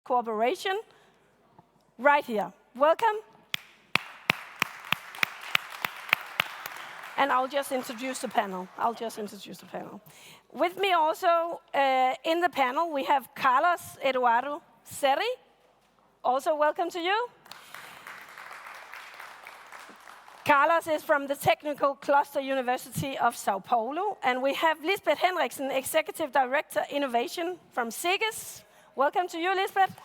cooperation right here. Welcome. And I'll just introduce the panel. With me also in the panel, we have Carlos Eduardo Seri. Also welcome to you. Carlos is from the Technical Cluster University of Sao Paulo. And we have Lisbeth Henriksen, Executive Director Innovation from SIGGES. Welcome to you, Lisbeth.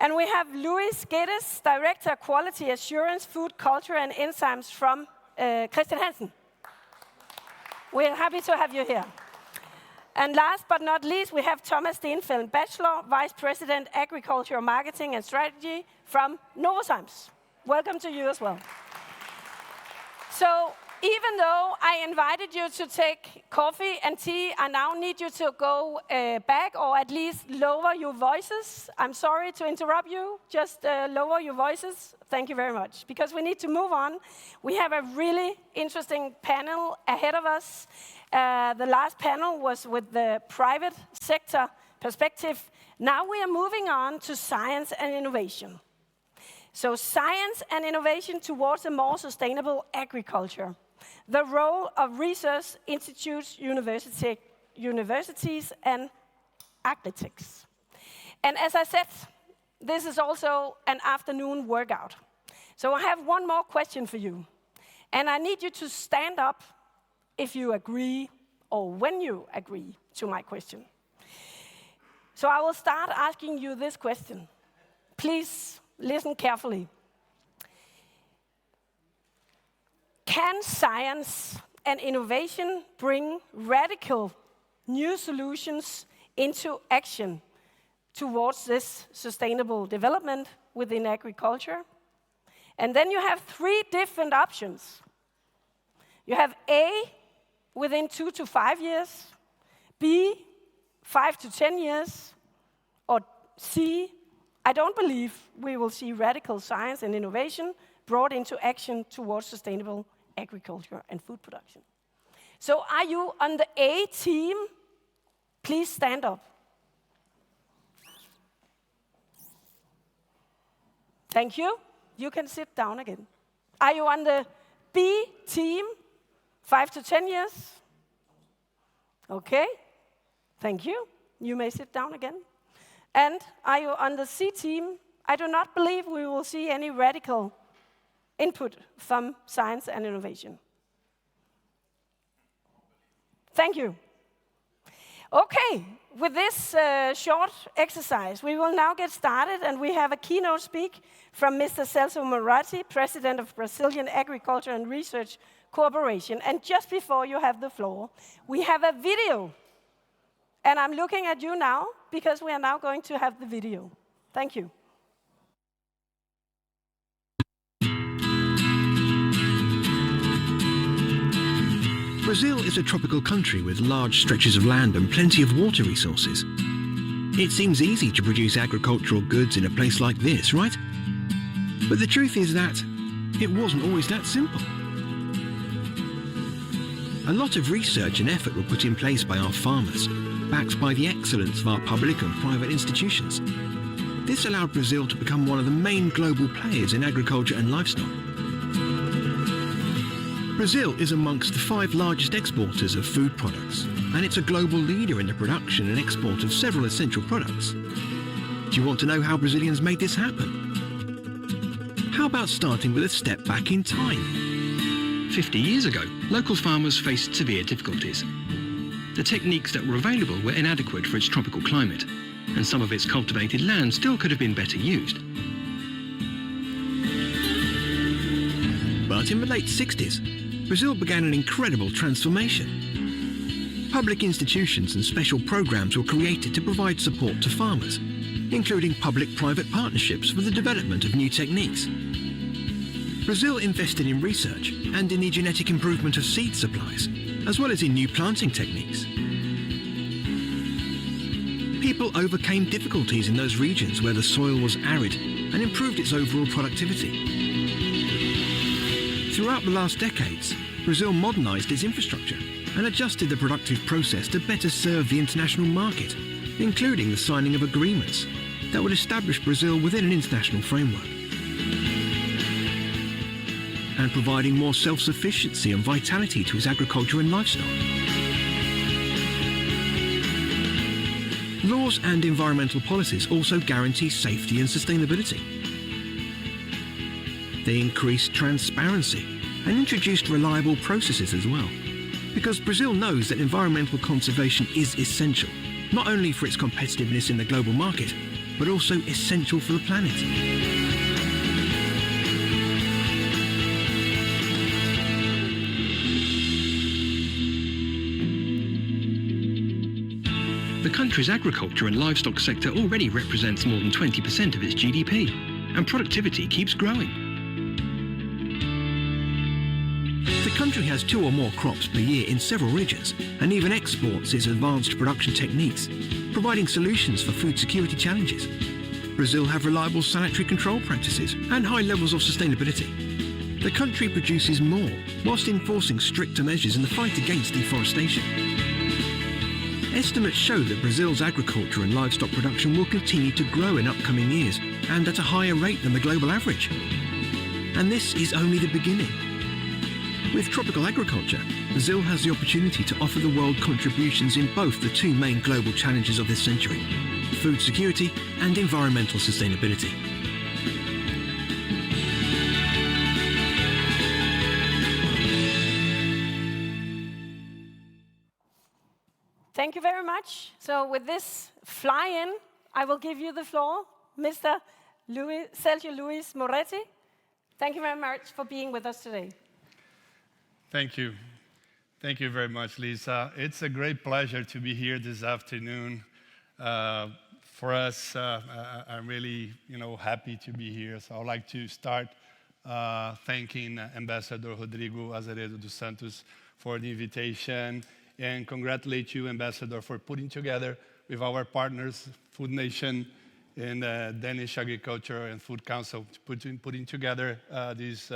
And we have Luis Guedes, Director Quality Assurance, Food Culture and Enzymes from Christian Hansen. We're happy to have you here. And last but not least, we have Thomas Stenfeldt, Bachelor, Vice President, Agriculture, Marketing and Strategy from Novozymes. Welcome to you as well. So, even though I invited you to take coffee and tea, I now need you to go back or at least lower your voices. I'm sorry to interrupt you. Just lower your voices. Thank you very much. Because we need to move on. We have a really interesting panel ahead of us. The last panel was with the private sector perspective. Now we are moving on to science and innovation. So science and innovation towards a more sustainable agriculture. The role of research institutes, universities, and architects. And as I said, this is also an afternoon workout. So I have one more question for you. And I need you to stand up if you agree or when you agree to my question. So I will start asking you this question. Please listen carefully. Can science and innovation bring radical new solutions into action towards this sustainable development within agriculture? And then you have three different options. You have A, within 2 to 5 years, B, 5 to 10 years, or C, I don't believe we will see radical science and innovation brought into action towards sustainable agriculture and food production. So are you on the A team? Please stand up. Thank you. You can sit down again. Are you on the B team? 5 to 10 years? Okay. Thank you. You may sit down again. And are you on the C team? I do not believe we will see any radical input from science and innovation. Thank you. Okay, with this short exercise, we will now get started, and we have a keynote speak from Mr. Celso Moratti, President of Brazilian Agriculture and Research Corporation. And just before you have the floor, we have a video. And I'm looking at you now, because we are now going to have the video. Thank you. Brazil is a tropical country with large stretches of land and plenty of water resources. It seems easy to produce agricultural goods in a place like this, right? But the truth is that it wasn't always that simple. A lot of research and effort were put in place by our farmers, backed by the excellence of our public and private institutions. This allowed Brazil to become one of the main global players in agriculture and livestock. Brazil is amongst the 5 largest exporters of food products, and it's a global leader in the production and export of several essential products. Do you want to know how Brazilians made this happen? How about starting with a step back in time? 50 years ago, local farmers faced severe difficulties. The techniques that were available were inadequate for its tropical climate, and some of its cultivated land still could have been better used. But in the late 60s, Brazil began an incredible transformation. Public institutions and special programs were created to provide support to farmers, including public-private partnerships for the development of new techniques. Brazil invested in research and in the genetic improvement of seed supplies, as well as in new planting techniques. People overcame difficulties in those regions where the soil was arid and improved its overall productivity. Throughout the last decades, Brazil modernized its infrastructure and adjusted the productive process to better serve the international market. including the signing of agreements that would establish Brazil within an international framework, and providing more self-sufficiency and vitality to its agriculture and livestock. Laws and environmental policies also guarantee safety and sustainability. They increased transparency and introduced reliable processes as well, because Brazil knows that environmental conservation is essential, not only for its competitiveness in the global market, but also essential for the planet. The country's agriculture and livestock sector already represents more than 20% of its GDP, and productivity keeps growing. The country has 2 or more crops per year in several regions, and even exports its advanced production techniques, providing solutions for food security challenges. Brazil have reliable sanitary control practices and high levels of sustainability. The country produces more, whilst enforcing stricter measures in the fight against deforestation. Estimates show that Brazil's agriculture and livestock production will continue to grow in upcoming years, and at a higher rate than the global average. And this is only the beginning. With tropical agriculture, Brazil has the opportunity to offer the world contributions in both the 2 main global challenges of this century: food security and environmental sustainability. Thank you very much. So with this fly-in, I will give you the floor, Mr. Sergio Luis Moretti. Thank you very much for being with us today. Thank you. Thank you very much, Lisa. It's a great pleasure to be here this afternoon. For us, I'm really, happy to be here. So I'd like to start thanking Ambassador Rodrigo Azevedo dos Santos for the invitation, and congratulate you, Ambassador, for putting together with our partners, Food Nation and Danish Agriculture and Food Council, putting together this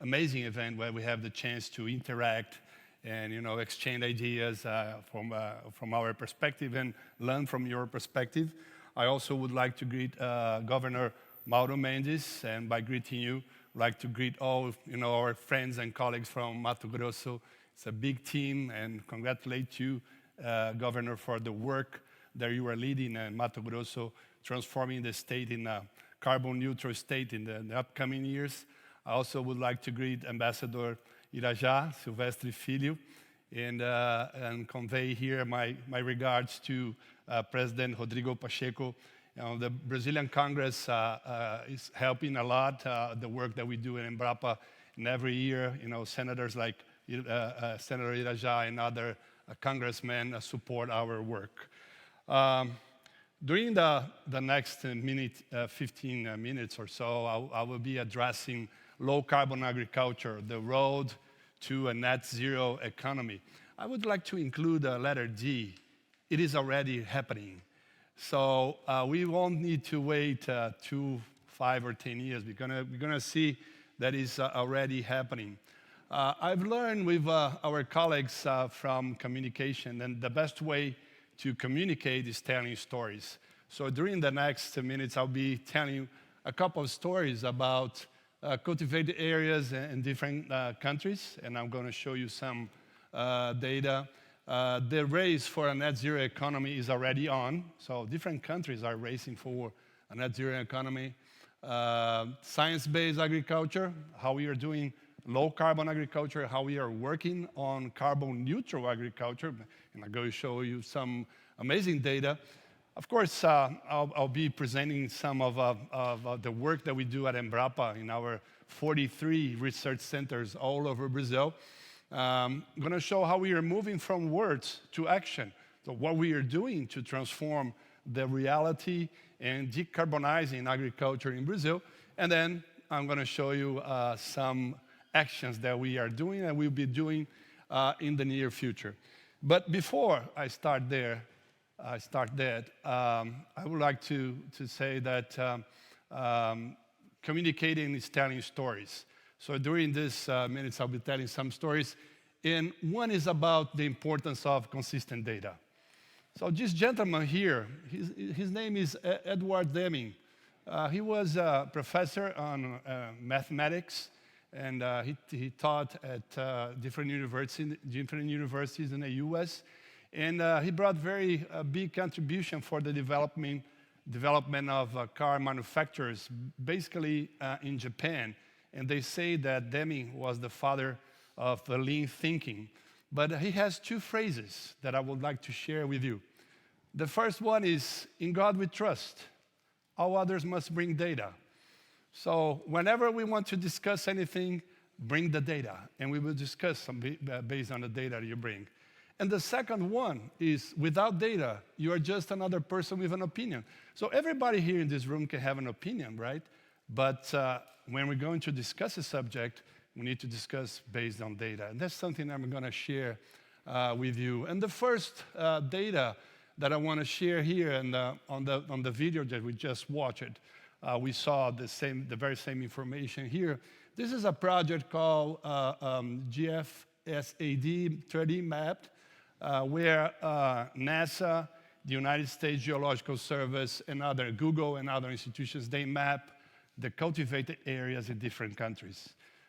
amazing event where we have the chance to interact and exchange ideas from our perspective and learn from your perspective. I also would like to greet Governor Mauro Mendes, and by greeting you, I'd like to greet all our friends and colleagues from Mato Grosso. It's a big team, and congratulate you, Governor, for the work that you are leading in Mato Grosso, transforming the state in a carbon neutral state in the upcoming years. I also would like to greet Ambassador Irajá Silvestre Filho and convey here my regards to President Rodrigo Pacheco. The Brazilian Congress is helping a lot the work that we do in Embrapa. And every year, senators like Senator Irajá and other congressmen support our work. During the next 15 minutes or so, I will be addressing low carbon agriculture, the road to a net zero economy. I would like to include a letter D. It is already happening. So we won't need to wait 2, 5, or 10 years. We're gonna see that is already happening. I've learned with our colleagues from communication, and the best way to communicate is telling stories. So during the next minutes, I'll be telling you a couple of stories about cultivated areas in different countries, and I'm going to show you some data. The race for a net zero economy is already on, so different countries are racing for a net zero economy. Science-based agriculture, how we are doing low carbon agriculture, how we are working on carbon neutral agriculture, and I'm going to show you some amazing data. Of course, I'll be presenting some of the work that we do at Embrapa in our 43 research centers all over Brazil. I'm going to show how we are moving from words to action. So what we are doing to transform the reality and decarbonizing agriculture in Brazil. And then I'm going to show you some actions that we are doing and we'll be doing in the near future. But before I start that, I would like to say that communicating is telling stories. So during these minutes, I'll be telling some stories. And one is about the importance of consistent data. So this gentleman here, his name is Edward Deming. He was a professor on mathematics, and he taught at different universities in the US. And he brought very big contribution for the development of car manufacturers, basically in Japan. And they say that Deming was the father of the lean thinking. But he has two phrases that I would like to share with you. The first one is, in God we trust. All others must bring data. So whenever we want to discuss anything, bring the data, and we will discuss some based on the data you bring. And the second one is, without data, you are just another person with an opinion. So everybody here in this room can have an opinion, right? But when we're going to discuss a subject, we need to discuss based on data. And that's something I'm going to share with you. And the first data that I want to share here, and on the video that we just watched, we saw the very same information here. This is a project called GFSAD 30 Mapped, where NASA, the United States Geological Service, and Google and other institutions, they map the cultivated areas in different countries.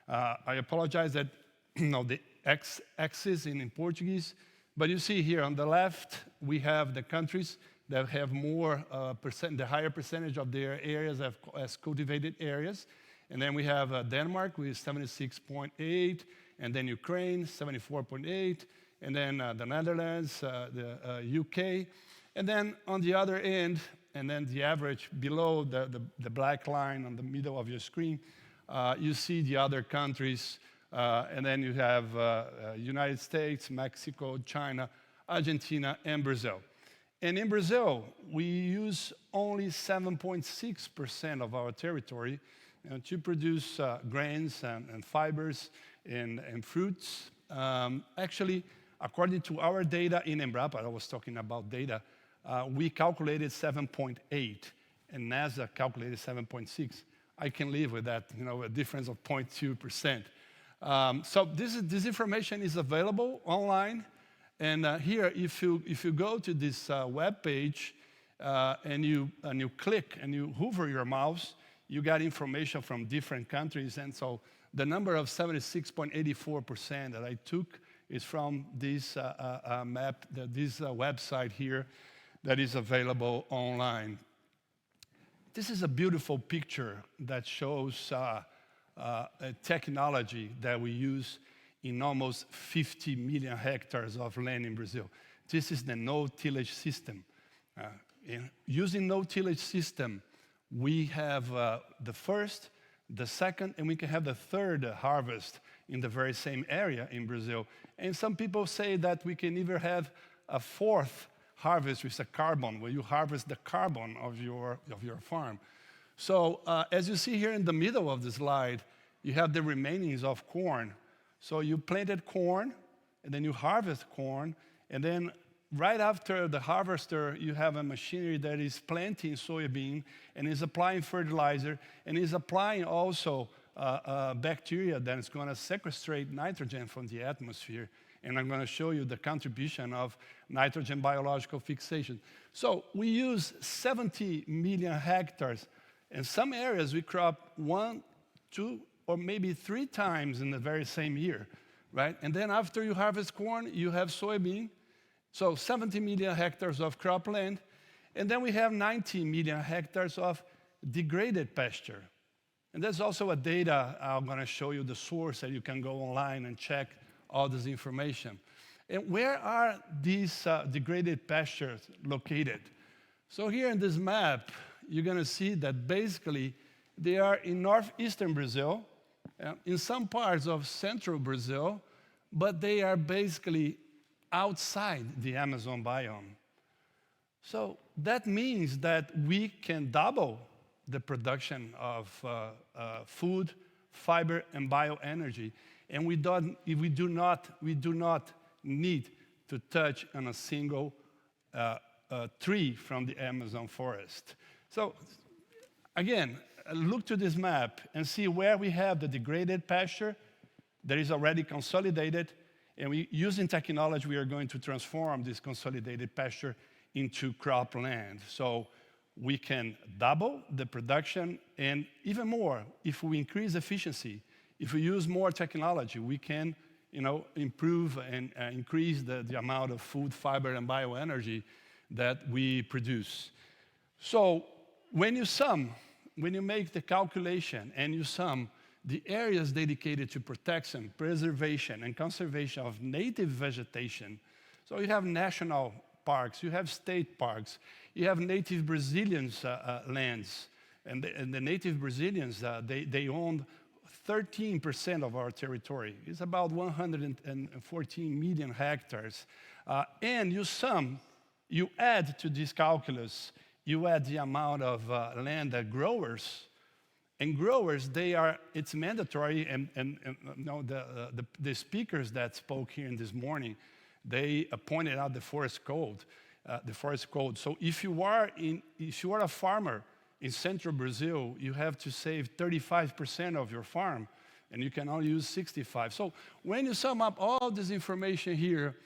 I apologize that the X-axis in Portuguese, but you see here on the left, we have the countries that have more the higher percentage of their areas as cultivated areas. And then we have Denmark with 76.8, and then Ukraine, 74.8, and then the Netherlands, the UK. And then on the other end, and then the average below the black line on the middle of your screen, you see the other countries. And then you have United States, Mexico, China, Argentina, and Brazil. And in Brazil, we use only 7.6% of our territory to produce grains and fibers and fruits. Actually, according to our data in Embrapa, I was talking about data, we calculated 7.8, and NASA calculated 7.6. I can live with that, a difference of 0.2%. So this information is available online, and here, if you go to this web page and you click and you hover your mouse, you got information from different countries, and so the number of 76.84% that I took is from this map, this website here that is available online. This is a beautiful picture that shows a technology that we use in almost 50 million hectares of land in Brazil. This is the no-tillage system. Using no-tillage system, we have the first, the second, and we can have the third harvest in the very same area in Brazil. And some people say that we can even have a fourth harvest with a carbon, where you harvest the carbon of your farm. So as you see here in the middle of the slide, you have the remainings of corn. So you planted corn, and then you harvest corn, and then right after the harvester, you have a machinery that is planting soybean and is applying fertilizer and is applying also bacteria that is going to sequestrate nitrogen from the atmosphere. And I'm going to show you the contribution of nitrogen biological fixation. So we use 70 million hectares. In some areas, we crop 1, 2, or maybe 3 times in the very same year, right? And then after you harvest corn, you have soybean. So 70 million hectares of cropland. And then we have 90 million hectares of degraded pasture. And there's also a data, I'm going to show you the source that you can go online and check all this information. And where are these degraded pastures located? So here in this map, you're going to see that basically they are in northeastern Brazil, in some parts of central Brazil, but they are basically outside the Amazon biome. So that means that we can double the production of food, fiber, and bioenergy, and we do not need to touch on a single tree from the Amazon forest. So again, look to this map and see where we have the degraded pasture that is already consolidated, and using technology, we are going to transform this consolidated pasture into cropland. So we can double the production, and even more, if we increase efficiency, if we use more technology, we can improve and increase the amount of food, fiber, and bioenergy that we produce. So when you make the calculation and you sum the areas dedicated to protection, preservation, and conservation of native vegetation, so you have national parks, you have state parks, you have native Brazilians' lands, and the native Brazilians, they own 13% of our territory. It's about 114 million hectares. And you add to this calculus, you add the amount of land that growers, and growers, it's mandatory, and the speakers that spoke here this morning, they pointed out the forest code. So if you are a farmer in central Brazil, you have to save 35% of your farm, and you can only use 65. So when you sum up all this information here,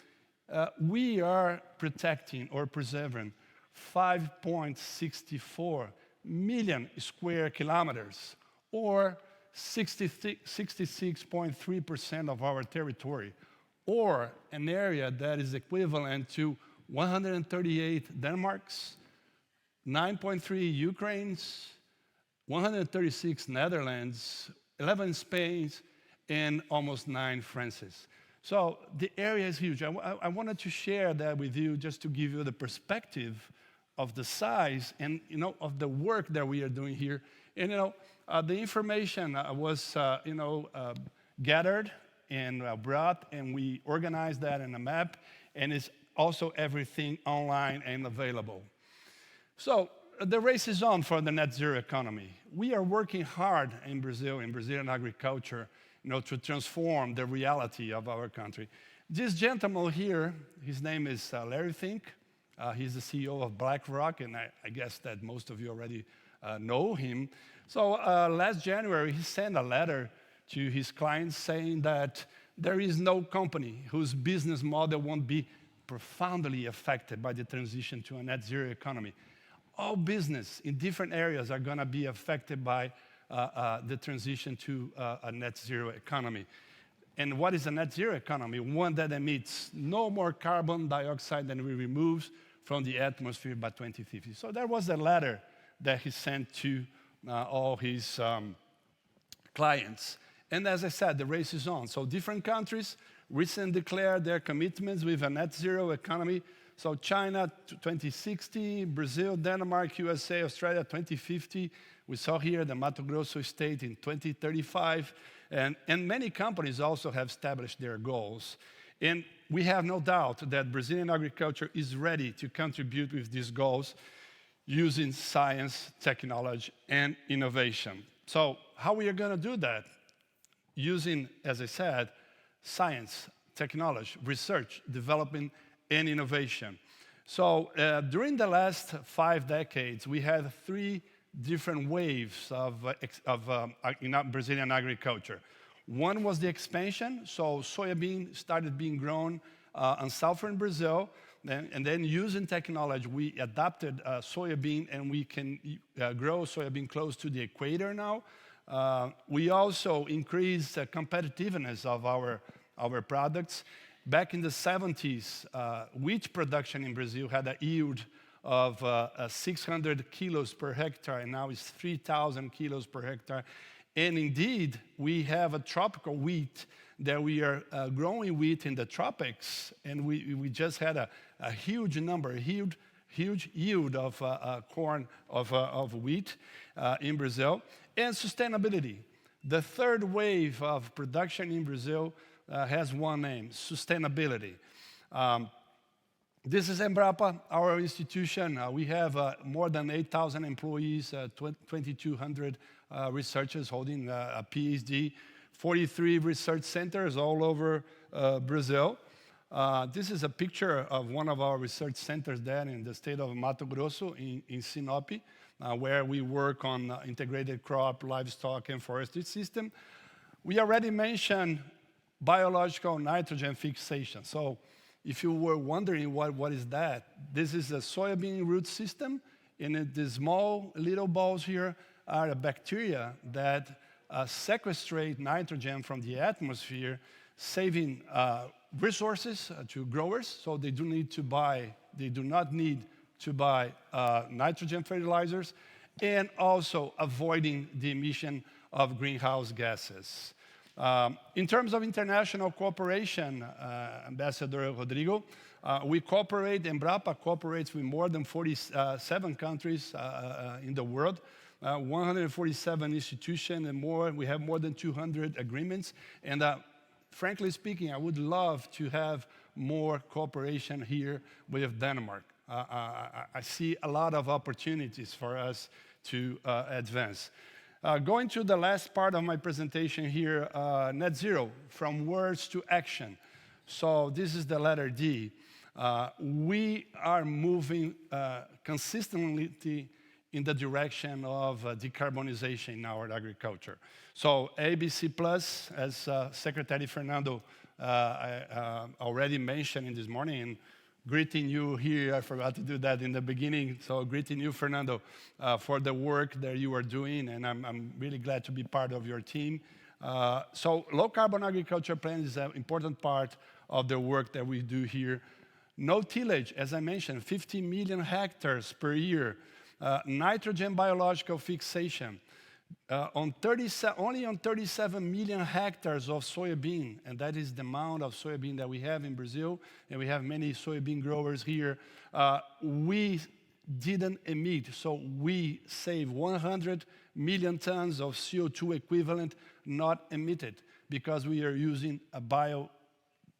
we are protecting or preserving 5.64 million square kilometers, or 66.3% of our territory, or an area that is equivalent to 138 Denmarks, 9.3 Ukraines, 136 Netherlands, 11 Spains, and almost 9 Frances. So the area is huge. I wanted to share that with you just to give you the perspective of the size and of the work that we are doing here. And the information was gathered and brought, and we organized that in a map, and it's also everything online and available. So the race is on for the net zero economy. We are working hard in Brazilian agriculture, to transform the reality of our country. This gentleman here, his name is Larry Fink. He's the CEO of BlackRock, and I guess that most of you already know him. So last January, he sent a letter to his clients saying that there is no company whose business model won't be profoundly affected by the transition to a net zero economy. All business in different areas are going to be affected by the transition to a net zero economy. And what is a net zero economy? One that emits no more carbon dioxide than we remove from the atmosphere by 2050. So that was the letter that he sent to all his clients. And as I said, the race is on. So different countries recently declared their commitments with a net zero economy. So China, 2060, Brazil, Denmark, USA, Australia, 2050. We saw here the Mato Grosso state in 2035. And many companies also have established their goals. And we have no doubt that Brazilian agriculture is ready to contribute with these goals using science, technology, and innovation. So how we are going to do that? Using, as I said, science, technology, research, development, and innovation. So during the last 5 decades, we had 3 different waves in Brazilian agriculture. One was the expansion, so soybean started being grown in southern Brazil, and then using technology, we adapted soybean, and we can grow soybean close to the equator now. We also increased the competitiveness of our products. Back in the 70s, wheat production in Brazil had a yield of 600 kilos per hectare, and now it's 3,000 kilos per hectare. And indeed, we have a tropical wheat that we are growing wheat in the tropics, and we just had a huge yield of corn, of wheat in Brazil. And sustainability. The third wave of production in Brazil has one name: sustainability. This is Embrapa, our institution. We have more than 8,000 employees, 2,200 researchers holding a PhD, 43 research centers all over Brazil. This is a picture of one of our research centers there in the state of Mato Grosso, in Sinop, where we work on integrated crop, livestock, and forestry system. We already mentioned biological nitrogen fixation. So If you were wondering what is that, this is a soybean root system, and the small little balls here are a bacteria that sequestrate nitrogen from the atmosphere, saving resources to growers, so they do not need to buy nitrogen fertilizers, and also avoiding the emission of greenhouse gases. In terms of international cooperation, Ambassador Rodrigo, we cooperate, Embrapa cooperates with more than 47 countries in the world, 147 institutions and more. We have more than 200 agreements. And frankly speaking, I would love to have more cooperation here with Denmark. I see a lot of opportunities for us to advance. Going to the last part of my presentation here, net zero, from words to action. So this is the letter D. We are moving consistently in the direction of decarbonization in our agriculture. So ABC Plus, as Secretary Fernando already mentioned this morning, and greeting you here, I forgot to do that in the beginning, so greeting you, Fernando, for the work that you are doing, and I'm really glad to be part of your team. So low carbon agriculture plan is an important part of the work that we do here. No tillage, as I mentioned, 50 million hectares per year. Nitrogen biological fixation. Only on 37 million hectares of soybean, and that is the amount of soybean that we have in Brazil, and we have many soybean growers here, we didn't emit, so we save 100 million tons of CO2 equivalent not emitted, because we are using a bio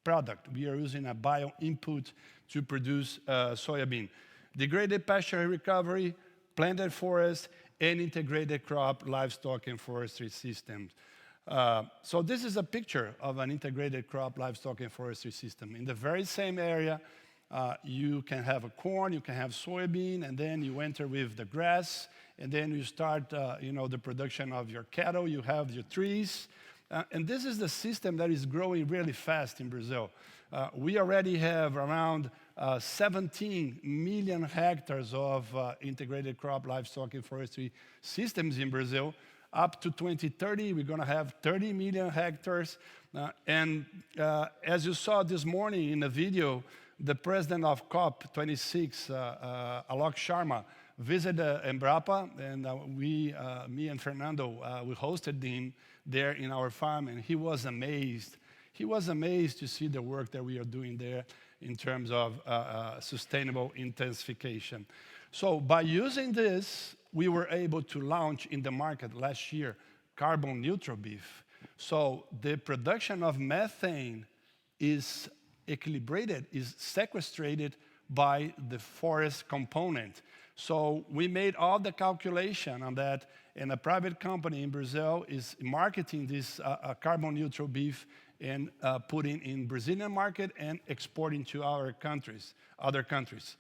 product. We are using a bio input to produce soybean. Degraded pasture recovery, planted forest, and integrated crop, livestock, and forestry systems. So this is a picture of an integrated crop, livestock, and forestry system. In the very same area, you can have a corn, you can have soybean, and then you enter with the grass, and then you start the production of your cattle, you have your trees. And this is the system that is growing really fast in Brazil. We already have around 17 million hectares of integrated crop, livestock, and forestry systems in Brazil. Up to 2030, we're going to have 30 million hectares. As you saw this morning in the video, the president of COP26, Alok Sharma, visited Embrapa, and me and Fernando, we hosted him there in our farm, and he was amazed. He was amazed to see the work that we are doing there in terms of sustainable intensification. So by using this, we were able to launch in the market last year carbon neutral beef. So the production of methane is equilibrated, is sequestrated by the forest component. So we made all the calculation on that, and a private company in Brazil is marketing this carbon neutral beef and putting in Brazilian market and exporting to our countries, other countries.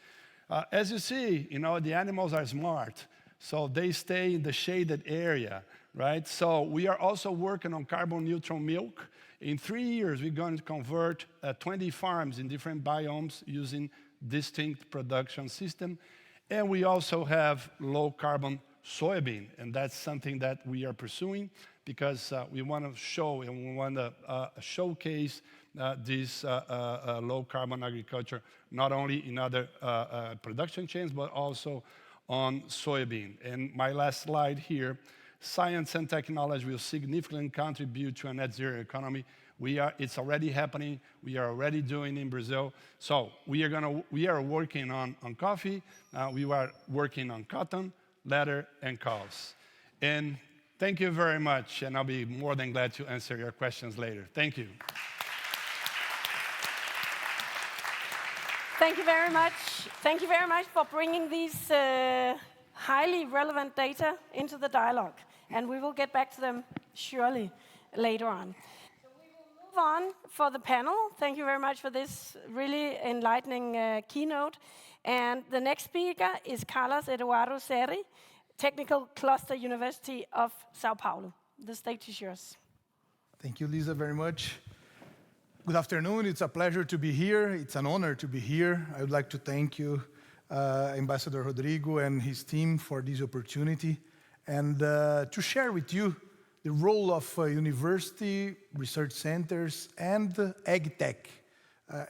As you see, the animals are smart, so they stay in the shaded area, right? So we are also working on carbon neutral milk. In 3 years, we're going to convert 20 farms in different biomes using distinct production system. And we also have low carbon soybean, and that's something that we are pursuing because we want to show and we want to showcase this low carbon agriculture, not only in other production chains, but also on soybean. And my last slide here, science and technology will significantly contribute to a net zero economy. It's already happening. We are already doing in Brazil. So we are working on coffee. We are working on cotton, leather, and cows. And thank you very much. And I'll be more than glad to answer your questions later. Thank you. Thank you very much. Thank you very much for bringing these highly relevant data into the dialogue. And we will get back to them surely later on. Move on for the panel. Thank you very much for this really enlightening keynote. And the next speaker is Carlos Eduardo Seri, Technical Cluster University of Sao Paulo. The stage is yours. Thank you, Lisa, very much. Good afternoon. It's a pleasure to be here. It's an honor to be here. I would like to thank you, Ambassador Rodrigo and his team for this opportunity and to share with you the role of university, research centers, and AgTech.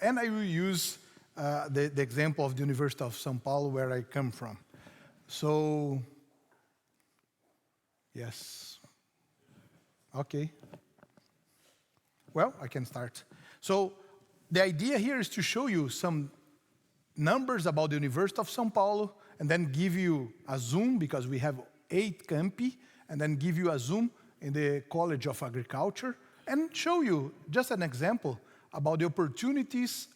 And I will use the example of the University of São Paulo, where I come from. So, yes. Okay. Well, I can start. So, the idea here is to show you some numbers about the University of São Paulo, and then give you a zoom, because we have 8 campi, and then give you a zoom in the College of Agriculture, and show you just an example about the opportunities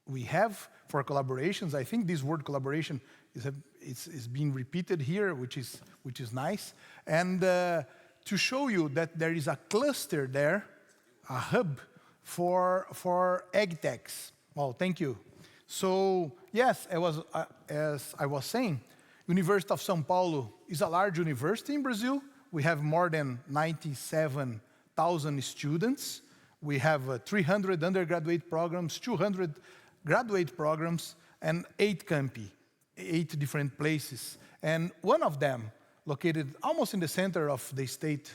we have for collaborations. I think this word collaboration is being repeated here, which is nice. And to show you that there is a cluster there, a hub for AgTechs. Well, thank you. So yes, as I was saying, University of São Paulo is a large university in Brazil. We have more than 97,000 students. We have 300 undergraduate programs, 200 graduate programs, and 8 campi, 8 different places. And one of them, located almost in the center of the state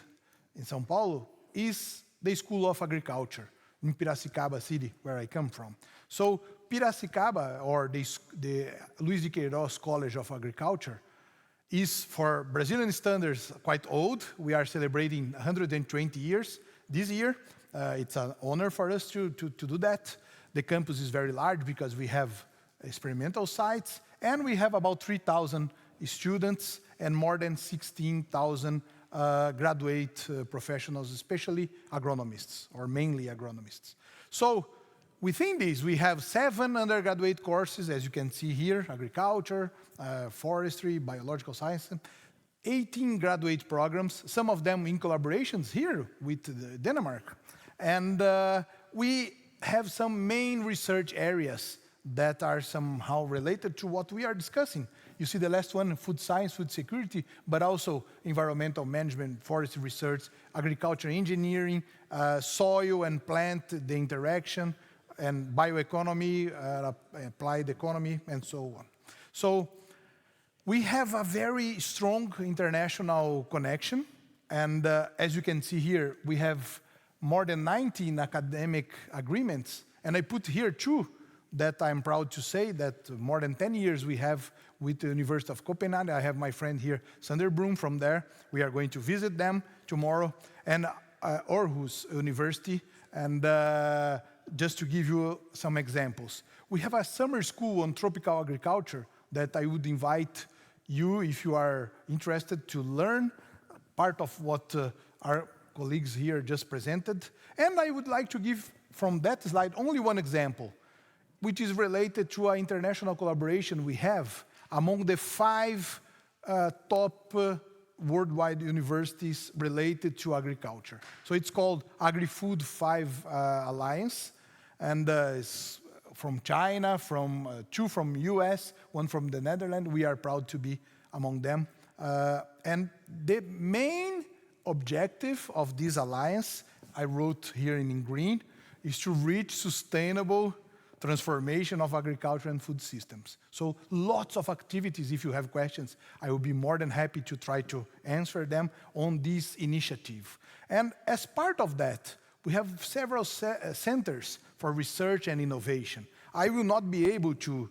in São Paulo, is the School of Agriculture in Piracicaba city, where I come from. So Piracicaba, or the Luiz de Queiroz College of Agriculture, is, for Brazilian standards, quite old. We are celebrating 120 years this year. It's an honor for us to do that. The campus is very large because we have experimental sites, and we have about 3,000 students and more than 16,000 graduate professionals, especially agronomists, or mainly agronomists. So within these, we have 7 undergraduate courses, as you can see here: agriculture, forestry, biological science, 18 graduate programs, some of them in collaborations here with Denmark. And we have some main research areas that are somehow related to what we are discussing. You see the last one, food science, food security, but also environmental management, forestry research, agriculture engineering, soil and plant, the interaction, and bioeconomy, applied economy, and so on. So we have a very strong international connection, and as you can see here, we have more than 19 academic agreements, and I put here 2 that I'm proud to say that more than 10 years we have with the University of Copenhagen. I have my friend here, Sander Broom, from there. We are going to visit them tomorrow, and Aarhus University, and just to give you some examples. We have a summer school on tropical agriculture that I would invite you, if you are interested, to learn part of what our colleagues here just presented. And I would like to give from that slide only one example, which is related to our international collaboration we have among the 5 top worldwide universities related to agriculture. So it's called Agri-Food 5 Alliance, and it's from China, 2 from US, 1 from the Netherlands. We are proud to be among them. And the main objective of this alliance, I wrote here in green, is to reach sustainable transformation of agriculture and food systems. So lots of activities. If you have questions, I will be more than happy to try to answer them on this initiative. And as part of that, we have several centers for research and innovation. I will not be able to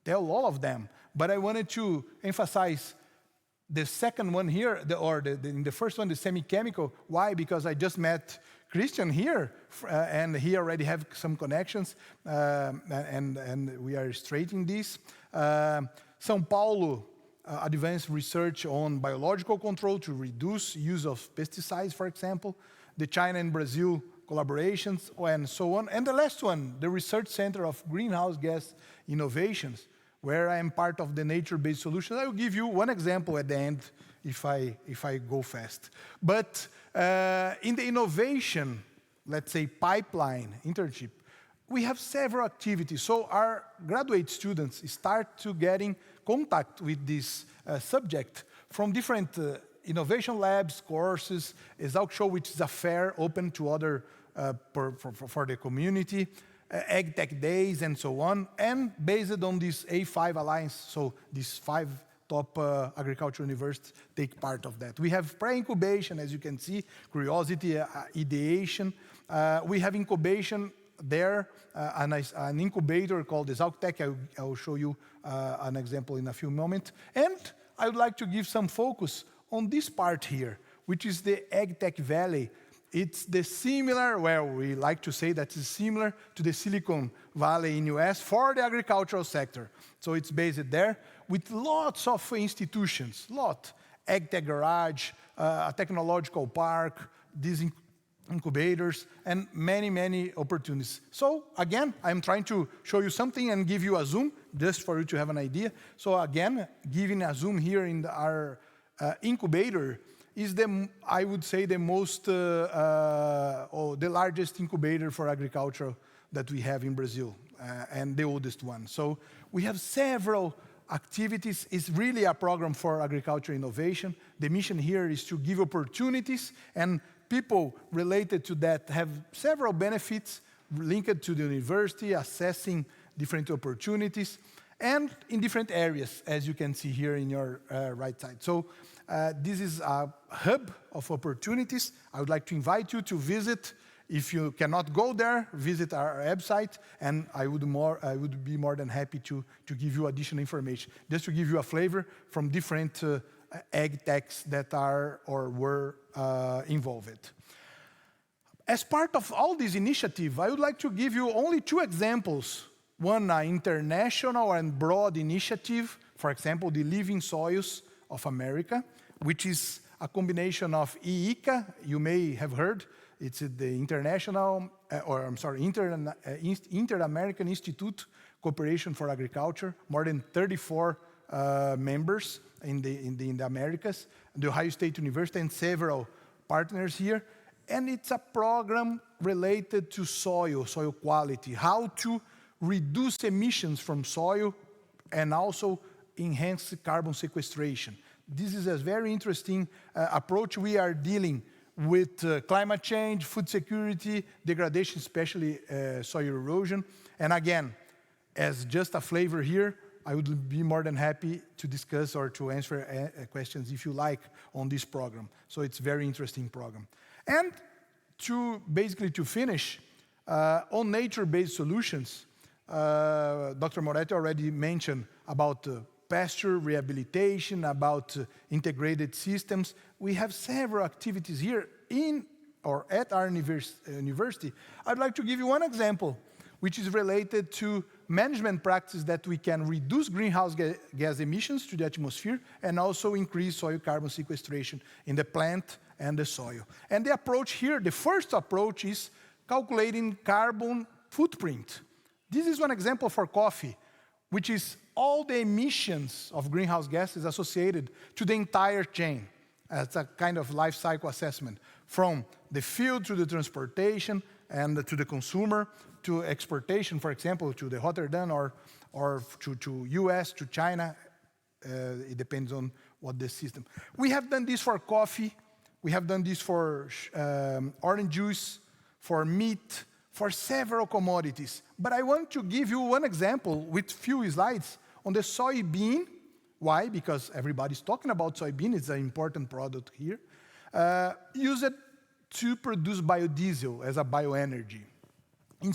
tell all of them, but I wanted to emphasize the second one here, in the first one, the semi-chemical. Why? Because I just met Christian here, and he already have some connections, and we are straightening this. São Paulo, advanced research on biological control to reduce use of pesticides, for example. The China and Brazil collaborations, and so on. And the last one, the Research Center of Greenhouse Gas Innovations, where I am part of the nature-based solutions. I will give you one example at the end if I go fast. But in the innovation, let's say pipeline, internship, we have several activities. So our graduate students start to getting contact with this subject from different innovation labs, courses, Exalc Show, which is a fair open to other for the community, Ag Tech Days, and so on, and based on this A5 Alliance, so these 5 top agricultural universities take part of that. We have pre-incubation, as you can see, curiosity, ideation. We have incubation there, an incubator called the Zaltec. I will show you an example in a few moments. And I would like to give some focus on this part here, which is the Ag Tech Valley. It's the similar, well, we like to say that it's similar to the Silicon Valley in US for the agricultural sector. So it's based there with lots of institutions, Ag Tech Garage, a technological park, these incubators, and many, many opportunities. So again, I'm trying to show you something and give you a zoom, just for you to have an idea. So again, giving a zoom here in our incubator, is I would say the the largest incubator for agriculture that we have in Brazil, and the oldest one. So we have several activities. It's really a program for agriculture innovation. The mission here is to give opportunities, and people related to that have several benefits linked to the university, assessing different opportunities, and in different areas, as you can see here in your right side. So this is a hub of opportunities. I would like to invite you to visit. If you cannot go there, visit our website, and I would be more than happy to give you additional information, just to give you a flavor from different ag techs that are or were involved. As part of all this initiative, I would like to give you only 2 examples. One, an international and broad initiative, for example, the Living Soils of America, which is a combination of IICA, you may have heard, it's the Inter-American Institute Cooperation for Agriculture, more than 34 members in the Americas, the Ohio State University, and several partners here. And it's a program related to soil quality, how to reduce emissions from soil and also enhance carbon sequestration. This is a very interesting approach. We are dealing with climate change, food security, degradation, especially soil erosion. And again, as just a flavor here, I would be more than happy to discuss or to answer questions if you like on this program. So it's a very interesting program. And basically to finish, on nature-based solutions, Dr. Moretti already mentioned about pasture rehabilitation, about integrated systems. We have several activities here at our university. I'd like to give you one example, which is related to management practices that we can reduce greenhouse gas emissions to the atmosphere and also increase soil carbon sequestration in the plant and the soil. And the approach here, the first approach is calculating carbon footprint. This is one example for coffee, which is all the emissions of greenhouse gases associated to the entire chain. It's a kind of life cycle assessment, from the field to the transportation and to the consumer, to exportation, for example, to the Rotterdam or to US, to China. It depends on what the system. We have done this for coffee. We have done this for orange juice, for meat, for several commodities. But I want to give you one example with few slides on the soybean. Why? Because everybody's talking about soybean. It's an important product here. Use it to produce biodiesel as a bioenergy in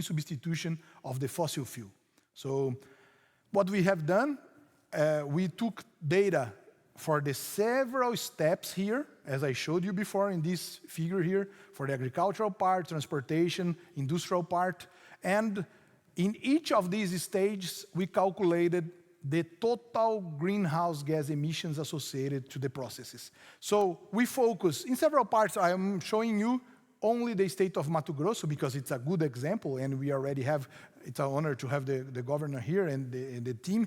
substitution of the fossil fuel. So what we have done, we took data for the several steps here, as I showed you before in this figure here, for the agricultural part, transportation, industrial part, and in each of these stages, we calculated the total greenhouse gas emissions associated to the processes. So we focus in several parts. I am showing you only the state of Mato Grosso because it's a good example, and we already have, it's an honor to have the governor here and the team.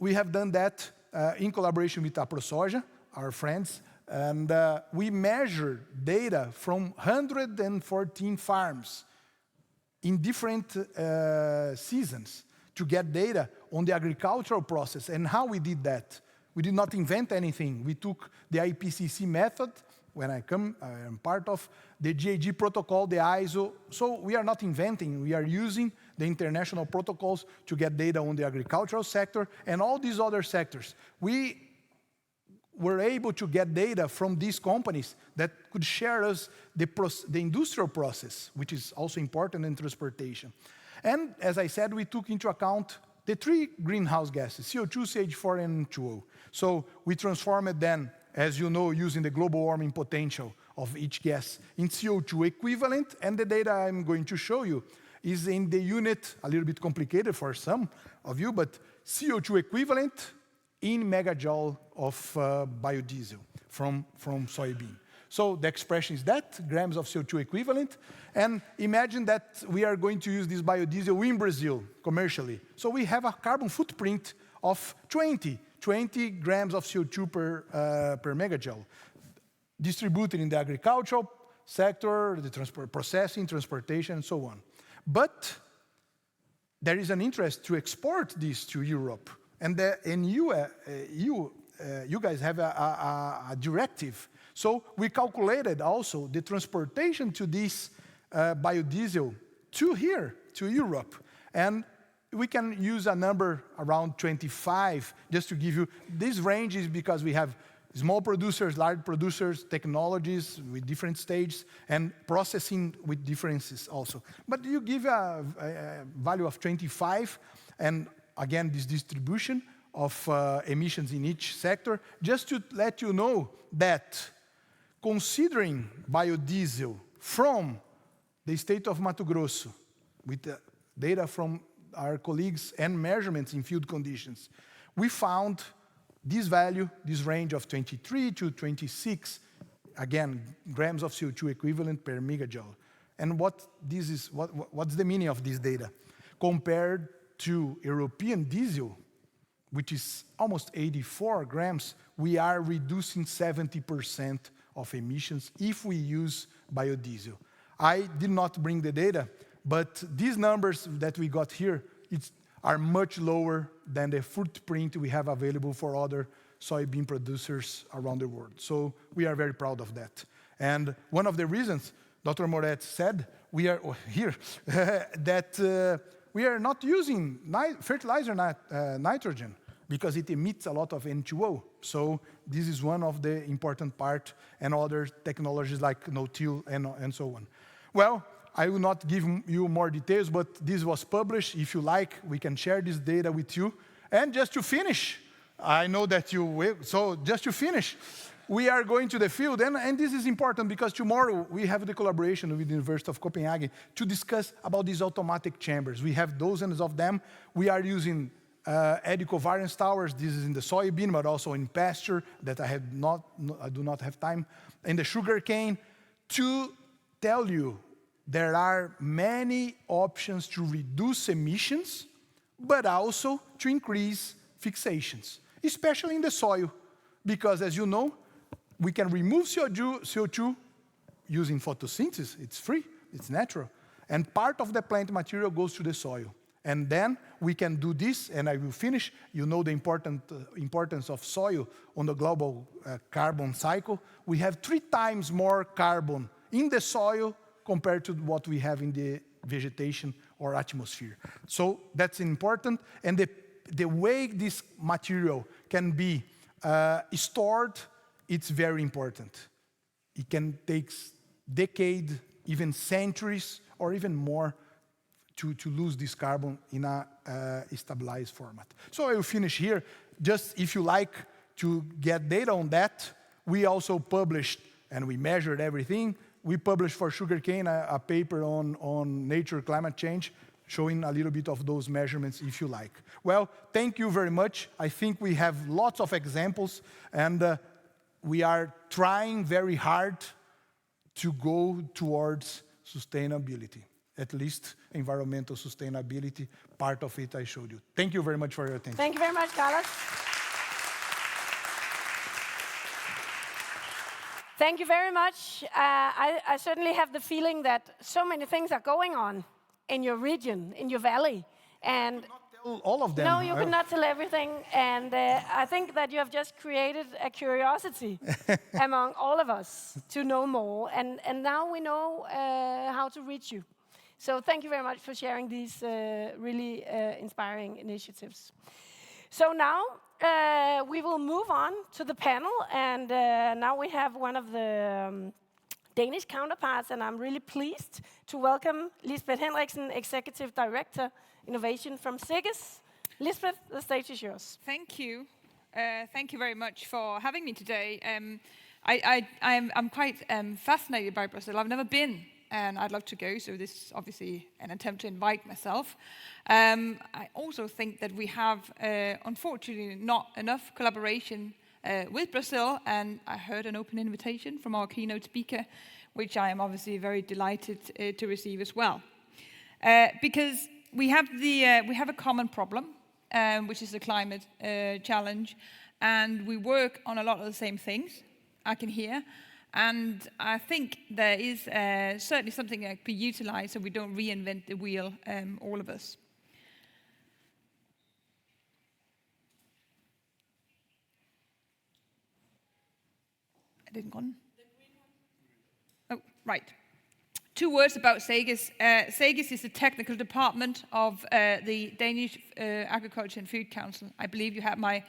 We have done that in collaboration with AproSoja, our friends, and we measured data from 114 farms in different seasons to get data on the agricultural process. And how we did that? We did not invent anything. We took the IPCC method when I come. I am part of the GAG protocol, the ISO. So we are not inventing. We are using the international protocols to get data on the agricultural sector and all these other sectors. We were able to get data from these companies that could share us the industrial process, which is also important in transportation. And as I said, we took into account the three greenhouse gases, CO2, CH4, and N2O. So we transformed them, as you know, using the global warming potential of each gas in CO2 equivalent, and the data I'm going to show you is in the unit, a little bit complicated for some of you, but CO2 equivalent in megajoule of biodiesel from soybean. So the expression is that, grams of CO2 equivalent, and imagine that we are going to use this biodiesel in Brazil commercially. So we have a carbon footprint of 20 grams of CO2 per megajoule, distributed in the agricultural sector, the processing, transportation, and so on. But there is an interest to export this to Europe. And you guys have a directive. So we calculated also the transportation to this biodiesel to here, to Europe. And we can use a number around 25, just to give you, this range is because we have small producers, large producers, technologies with different stages, and processing with differences also. But you give a value of 25, and again, this distribution of emissions in each sector, just to let you know that considering biodiesel from the state of Mato Grosso, with the data from our colleagues and measurements in field conditions, we found this value, this range of 23 to 26, again, grams of CO2 equivalent per megajoule. And what's the meaning of this data? Compared to European diesel, which is almost 84 grams, we are reducing 70% of emissions if we use biodiesel. I did not bring the data, but these numbers that we got here are much lower than the footprint we have available for other soybean producers around the world. So we are very proud of that. And one of the reasons Dr. Moret said we are here that we are not using fertilizer nitrogen because it emits a lot of N2O. So this is one of the important part, and other technologies like no-till and so on. Well, I will not give you more details, but this was published. If you like, we can share this data with you. And just to finish, I know that you will, so just to finish, we are going to the field, and this is important because tomorrow we have the collaboration with the University of Copenhagen to discuss about these automatic chambers. We have dozens of them. We are using eddy covariance towers. This is in the soybean, but also in pasture that I do not have time, in the sugarcane, to tell you there are many options to reduce emissions, but also to increase fixations, especially in the soil, because as you know, we can remove CO2 using photosynthesis. It's free, it's natural, and part of the plant material goes to the soil. And then we can do this, and I will finish. You know the importance of soil on the global carbon cycle. We have 3 times more carbon in the soil compared to what we have in the vegetation or atmosphere. So that's important, and the way this material can be stored, it's very important. It can take decades, even centuries, or even more to lose this carbon in a stabilized format. So I will finish here. Just if you like to get data on that, we also published, and we measured everything. We published for sugarcane a paper on nature climate change, showing a little bit of those measurements if you like. Well, thank you very much. I think we have lots of examples, and we are trying very hard to go towards sustainability, at least environmental sustainability. Part of it I showed you. Thank you very much for your attention. Thank you very much, Carlos. Thank you very much. I certainly have the feeling that so many things are going on in your region, in your valley. And I could not tell all of them. No, you cannot tell everything, and I think that you have just created a curiosity among all of us to know more, and now we know how to reach you. So thank you very much for sharing these really inspiring initiatives. So now we will move on to the panel, and now we have one of the Danish counterparts, and I'm really pleased to welcome Lisbeth Henriksen, Executive Director, Innovation from SIGGES. Lisbeth, the stage is yours. Thank you. Thank you very much for having me today. I'm quite fascinated by Brazil. I've never been, and I'd love to go, so this is obviously an attempt to invite myself. I also think that we have, unfortunately, not enough collaboration with Brazil, and I heard an open invitation from our keynote speaker, which I am obviously very delighted to receive as well. Because we have a common problem, which is the climate challenge, and we work on a lot of the same things, I can hear, and I think there is certainly something that can be utilized so we don't reinvent the wheel, all of us. I didn't go on. Oh, right. 2 words about SIGGES. SIGGES is the technical department of the Danish Agriculture and Food Council. I believe you had my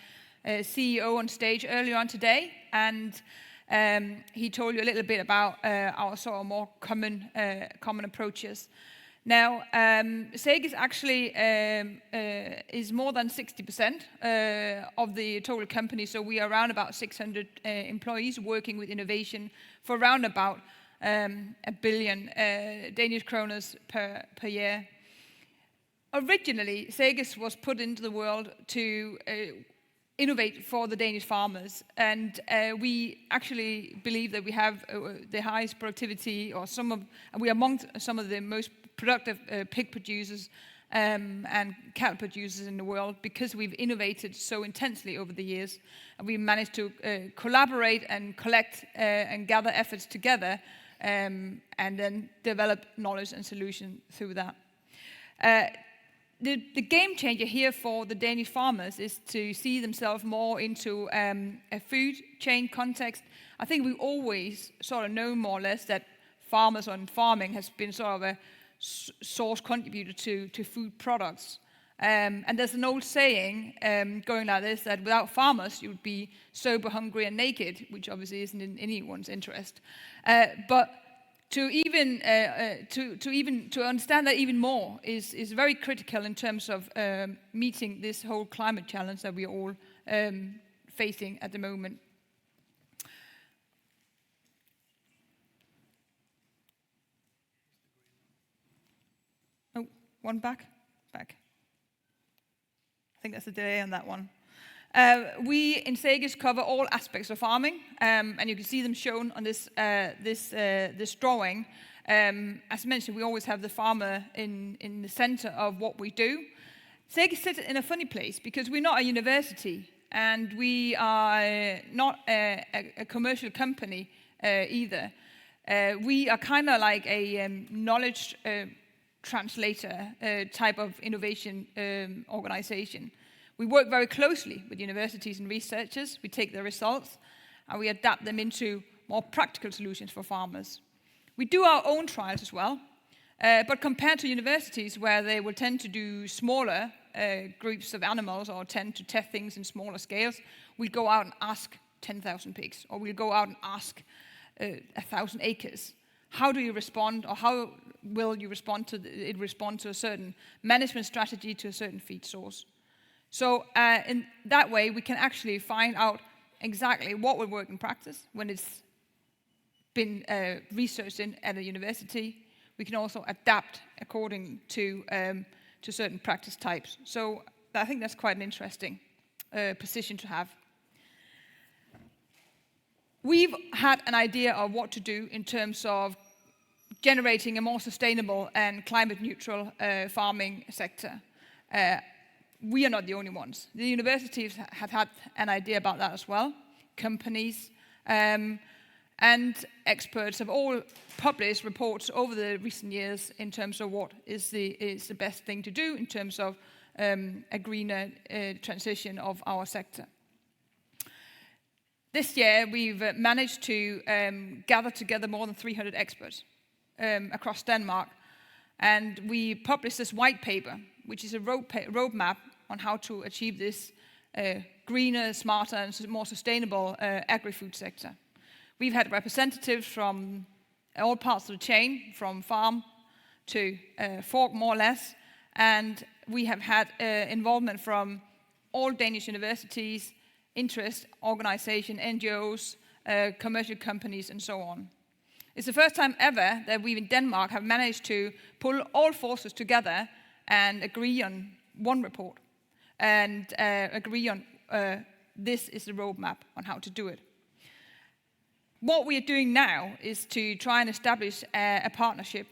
CEO on stage earlier on today, and he told you a little bit about our sort of more common approaches. Now, SIGGES actually is more than 60% of the total company, so we are around about 600 employees working with innovation for around about 1 billion Danish kroners per year. Originally, SIGGES was put into the world to innovate for the Danish farmers, and we actually believe that we have the highest productivity, we are among some of the most productive pig producers and cattle producers in the world, because we've innovated so intensely over the years, and we managed to collaborate and collect and gather efforts together, and then develop knowledge and solution through that. The game changer here for the Danish farmers is to see themselves more into a food chain context. I think we always sort of know more or less that farmers and farming has been sort of a source contributor to food products. And there's an old saying going like this, that without farmers you would be sober, hungry and naked, which obviously isn't in anyone's interest. But to understand that even more is very critical in terms of meeting this whole climate challenge that we are all facing at the moment. Oh, one back. I think that's a delay on that one. We in SIGGES cover all aspects of farming, and you can see them shown on this drawing. As mentioned, we always have the farmer in the center of what we do. SIGGES sits in a funny place because we're not a university, and we are not a commercial company either. We are kind of like a knowledge translator type of innovation organization. We work very closely with universities and researchers. We take their results and we adapt them into more practical solutions for farmers. We do our own trials as well, but compared to universities where they will tend to do smaller groups of animals or tend to test things in smaller scales, we go out and ask 10,000 pigs, or we'll go out and ask 1,000 acres. How do you respond, or how will you respond to a certain management strategy, to a certain feed source? So in that way, we can actually find out exactly what will work in practice when it's been researched at a university. We can also adapt according to certain practice types. So I think that's quite an interesting position to have. We've had an idea of what to do in terms of generating a more sustainable and climate neutral farming sector. We are not the only ones. The universities have had an idea about that as well. Companies and experts have all published reports over the recent years in terms of what is the best thing to do in terms of a greener transition of our sector. This year, we've managed to gather together more than 300 experts across Denmark, and we published this white paper, which is a roadmap on how to achieve this greener, smarter, and more sustainable agri-food sector. We've had representatives from all parts of the chain, from farm to fork, more or less, and we have had involvement from all Danish universities, interest organizations, NGOs, commercial companies, and so on. It's the first time ever that we in Denmark have managed to pull all forces together and agree on one report and agree on this is the roadmap on how to do it. What we are doing now is to try and establish a partnership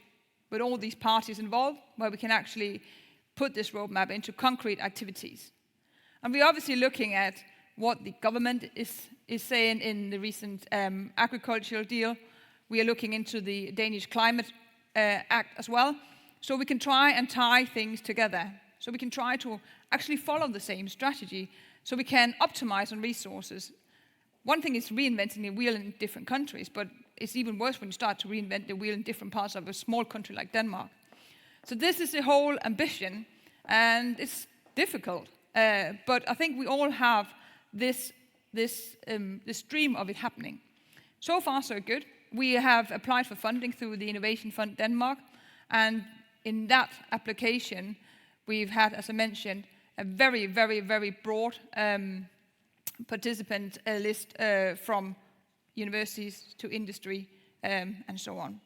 with all these parties involved, where we can actually put this roadmap into concrete activities. And we're obviously looking at what the government is saying in the recent agricultural deal. We are looking into the Danish Climate Act as well, so we can try and tie things together. So we can try to actually follow the same strategy, so we can optimize on resources. One thing is reinventing the wheel in different countries, but it's even worse when you start to reinvent the wheel in different parts of a small country like Denmark. So this is the whole ambition, and it's difficult. But I think we all have this dream of it happening. So far, so good. We have applied for funding through the Innovation Fund Denmark, and in that application, we've had, as I mentioned, a very, very, very broad participant list from universities to industry and so on.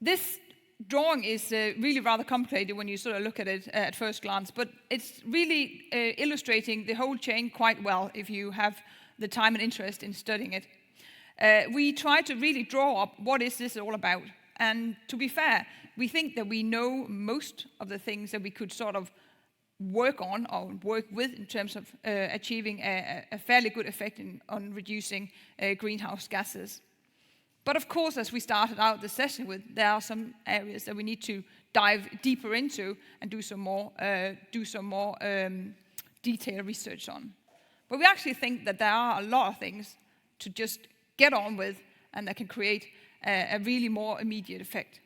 This drawing is really rather complicated when you sort of look at it at first glance, but it's really illustrating the whole chain quite well if you have the time and interest in studying it. We try to really draw up what is this all about. And to be fair, we think that we know most of the things that we could sort of work on or work with in terms of achieving a fairly good effect on reducing greenhouse gases. But of course, as we started out the session with, there are some areas that we need to dive deeper into and do some more detailed research on. But we actually think that there are a lot of things to just get on with and that can create a really more immediate effect.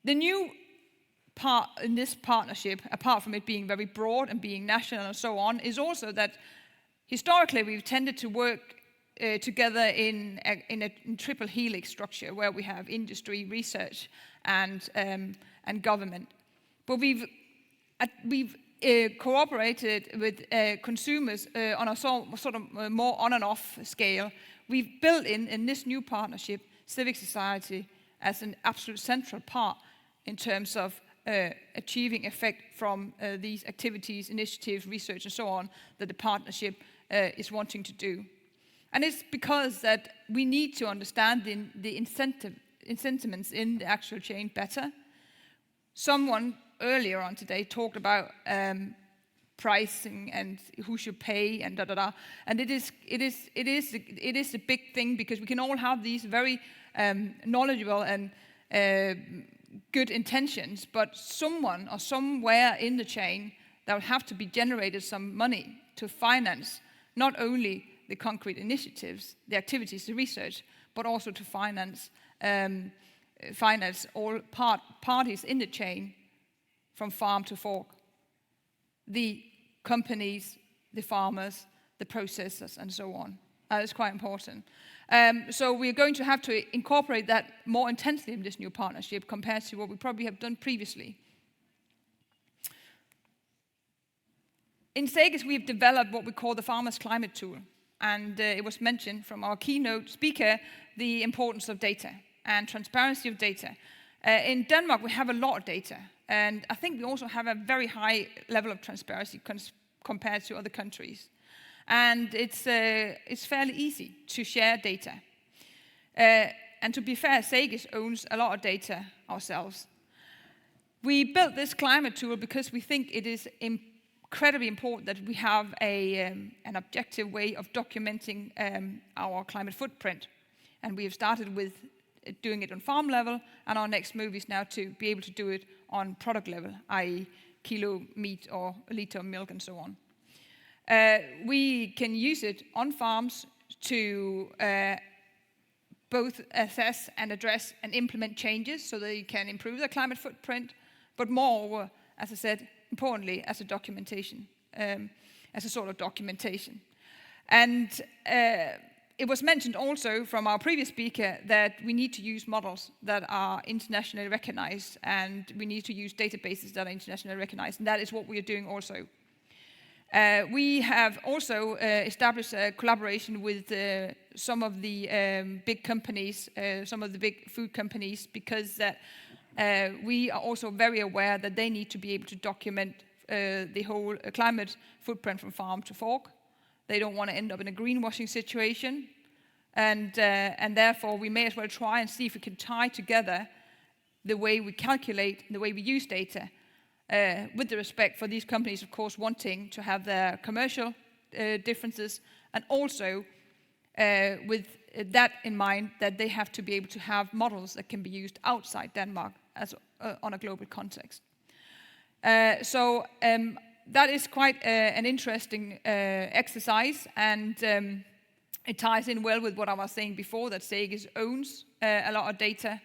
The new part in this partnership, apart from it being very broad and being national and so on, is also that historically we've tended to work together in a triple helix structure where we have industry, research, and government. But we've cooperated with consumers on a sort of more on and off scale. We've built in this new partnership civic society as an absolute central part in terms of achieving effect from these activities, initiatives, research, and so on that the partnership is wanting to do. And it's because that we need to understand the incentives in the actual chain better. Someone earlier on today talked about pricing and who should pay and da. And it is a big thing because we can all have these very knowledgeable and good intentions, but someone or somewhere in the chain there will have to be generated some money to finance not only the concrete initiatives, the activities, the research, but also to finance all parties in the chain from farm to fork. The companies, the farmers, the processors, and so on. That is quite important. So we're going to have to incorporate that more intensely in this new partnership compared to what we probably have done previously. In SAGES, we've developed what we call the Farmers' Climate Tool. And it was mentioned from our keynote speaker, the importance of data and transparency of data. In Denmark, we have a lot of data. And I think we also have a very high level of transparency compared to other countries. And it's fairly easy to share data. And to be fair, SAGES owns a lot of data ourselves. We built this climate tool because we think it is incredibly important that we have an objective way of documenting our climate footprint. And we have started with doing it on farm level, and our next move is now to be able to do it on product level, i.e. kilo meat or a liter of milk and so on. We can use it on farms to both assess and address and implement changes so they can improve their climate footprint, but moreover, as I said, importantly, as a documentation, as a sort of documentation. And it was mentioned also from our previous speaker that we need to use models that are internationally recognized, and we need to use databases that are internationally recognized, and that is what we are doing also. We have also established a collaboration with some of the big companies, some of the big food companies, because we are also very aware that they need to be able to document the whole climate footprint from farm to fork. They don't want to end up in a greenwashing situation. And therefore, we may as well try and see if we can tie together the way we calculate, the way we use data, with the respect for these companies, of course, wanting to have their commercial differences, and also with that in mind, that they have to be able to have models that can be used outside Denmark as on a global context. So that is quite an interesting exercise, and it ties in well with what I was saying before, that SEGES owns a lot of data.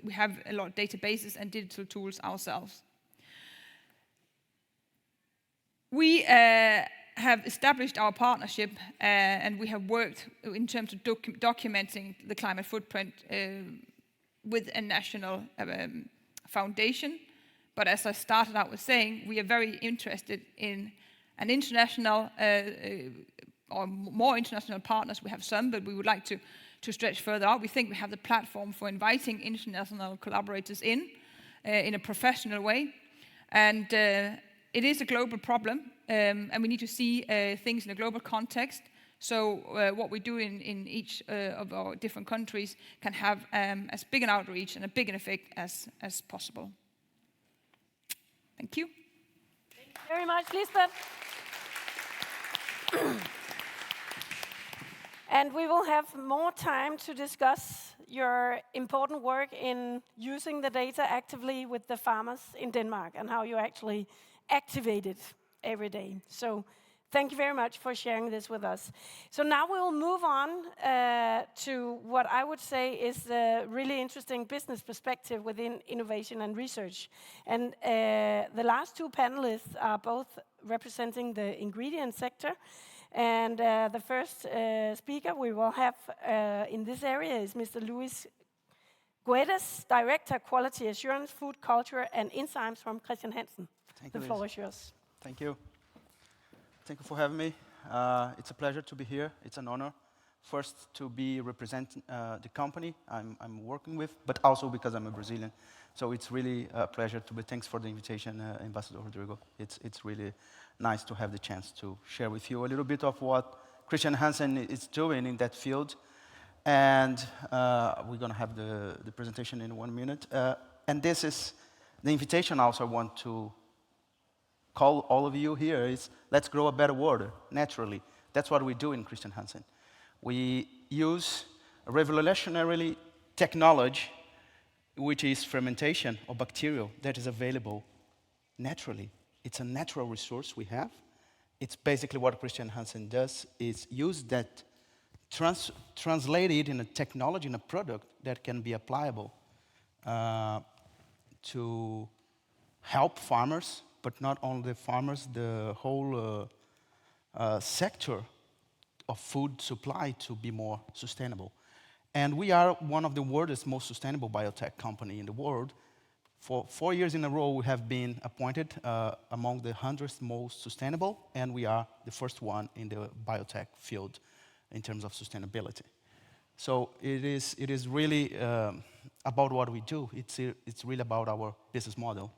We have a lot of databases and digital tools ourselves. We have established our partnership and we have worked in terms of documenting the climate footprint with a national foundation. But as I started out with saying, we are very interested in an international or more international partners. We have some, but we would like to stretch further out. We think we have the platform for inviting international collaborators in a professional way. And it is a global problem, and we need to see things in a global context. So what we do in each of our different countries can have as big an outreach and a big an effect as possible. Thank you. Thank you very much, Lisbeth. And we will have more time to discuss your important work in using the data actively with the farmers in Denmark and how you actually activate it every day. So thank you very much for sharing this with us. So now we will move on to what I would say is a really interesting business perspective within innovation and research. And the last two panelists are both representing the ingredient sector. And the first speaker we will have in this area is Mr. Luis Guedes, Director Quality Assurance, Food Culture and Enzymes from Christian Hansen. The floor is yours. Thank you. Thank you for having me. It's a pleasure to be here. It's an honor. First, to be representing the company I'm working with, but also because I'm a Brazilian. So it's really a pleasure to be. Thanks for the invitation, Ambassador Rodrigo. It's really nice to have the chance to share with you a little bit of what Christian Hansen is doing in that field. And we're going to have the presentation in 1 minute. And this is the invitation also I want to call all of you here is let's grow a better world naturally. That's what we do in Christian Hansen. We use a revolutionary technology, which is fermentation of bacterial that is available naturally. It's a natural resource we have. It's basically what Christian Hansen does is use that, translate it in a technology, in a product that can be applicable to help farmers, but not only the farmers, the whole sector of food supply to be more sustainable. And we are one of the world's most sustainable biotech company in the world. For 4 years in a row, we have been appointed among the 100 most sustainable, and we are the first one in the biotech field in terms of sustainability. So it is really about what we do. It's really about our business model.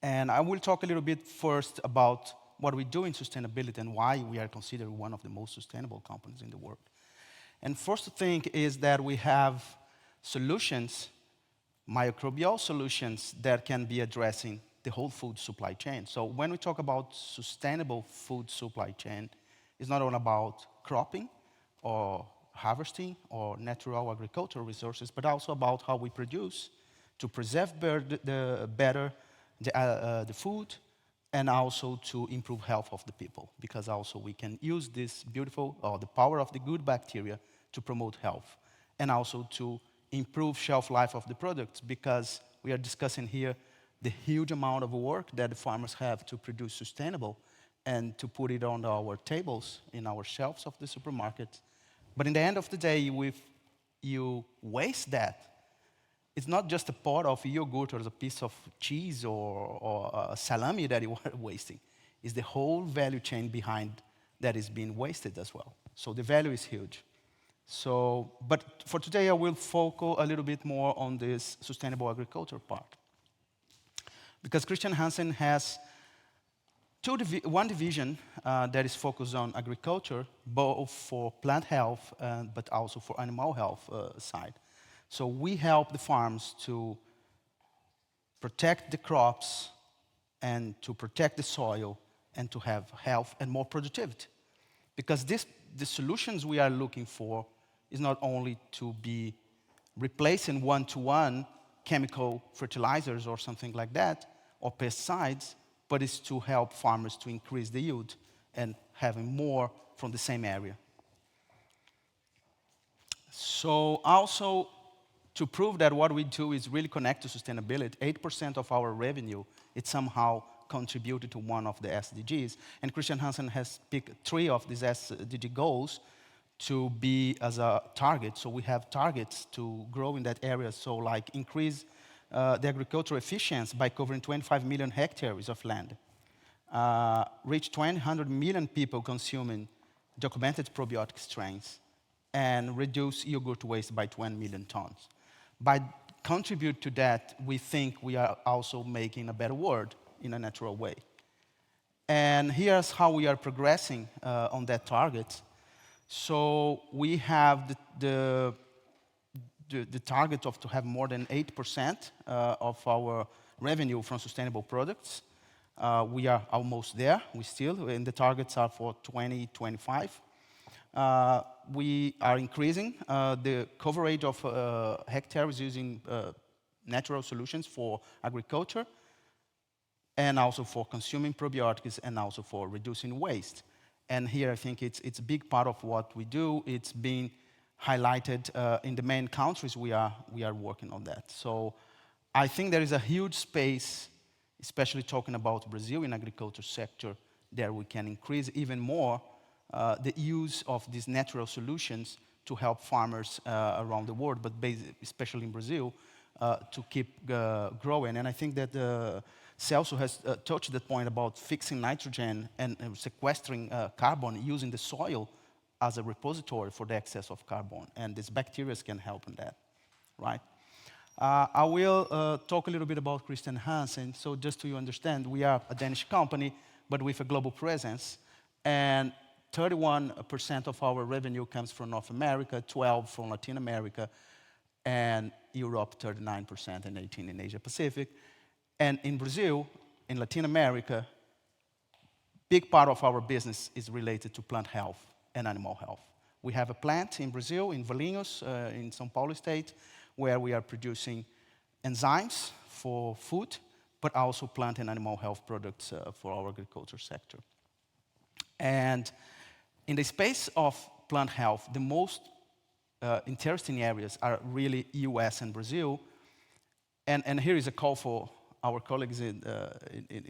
And I will talk a little bit first about what we do in sustainability and why we are considered one of the most sustainable companies in the world. And first thing is that we have solutions, microbial solutions that can be addressing the whole food supply chain. So when we talk about sustainable food supply chain, it's not all about cropping or harvesting or natural agricultural resources, but also about how we produce to preserve better the food, and also to improve health of the people, because also we can use this beautiful, or the power of the good bacteria to promote health, and also to improve shelf life of the products, because we are discussing here the huge amount of work that the farmers have to produce sustainable and to put it on our tables, in our shelves of the supermarket. But in the end of the day, if you waste that, it's not just a pot of yogurt or a piece of cheese or a salami that you are wasting. It's the whole value chain behind that is being wasted as well. So the value is huge. So, but for today, I will focus a little bit more on this sustainable agriculture part. Because Christian Hansen has one division that is focused on agriculture, both for plant health, but also for animal health side. So we help the farms to protect the crops and to protect the soil and to have health and more productivity. Because the solutions we are looking for is not only to be replacing one-to-one chemical fertilizers or something like that, or pesticides, but it's to help farmers to increase the yield and having more from the same area. So also, to prove that what we do is really connect to sustainability, 8% of our revenue, it somehow contributed to one of the SDGs. And Christian Hansen has picked 3 of these SDG goals to be as a target. So we have targets to grow in that area. So like increase the agricultural efficiency by covering 25 million hectares of land. Reach 100 million people consuming documented probiotic strains, and reduce yogurt waste by 20 million tons. By contribute to that, we think we are also making a better world in a natural way. And here's how we are progressing on that target. So we have the target of to have more than 8% of our revenue from sustainable products. We are almost there. And the targets are for 2025. We are increasing the coverage of hectares using natural solutions for agriculture, and also for consuming probiotics, and also for reducing waste. And here I think it's a big part of what we do. It's being highlighted in the main countries we are working on that. So I think there is a huge space, especially talking about Brazil in agriculture sector, there we can increase even more the use of these natural solutions to help farmers around the world, but especially in Brazil, to keep growing. And I think that Celso has touched the point about fixing nitrogen and sequestering carbon using the soil as a repository for the excess of carbon. And these bacteria can help in that, right? I will talk a little bit about Christian Hansen. So just so you understand, we are a Danish company, but with a global presence. And 31% of our revenue comes from North America, 12% from Latin America, and Europe 39%, and 18% in Asia Pacific. And in Brazil, in Latin America, big part of our business is related to plant health and animal health. We have a plant in Brazil, in Valinhos, in São Paulo state, where we are producing enzymes for food, but also plant and animal health products for our agriculture sector. And in the space of plant health, the most interesting areas are really US and Brazil. And here is a call for our colleagues in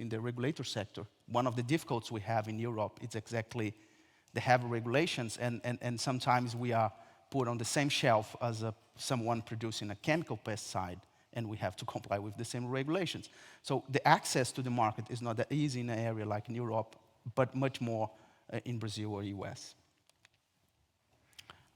the regulator sector. One of the difficulties we have in Europe is exactly the heavy regulations, and sometimes we are put on the same shelf as someone producing a chemical pesticide, and we have to comply with the same regulations. So the access to the market is not that easy in an area like in Europe, but much more in Brazil or US.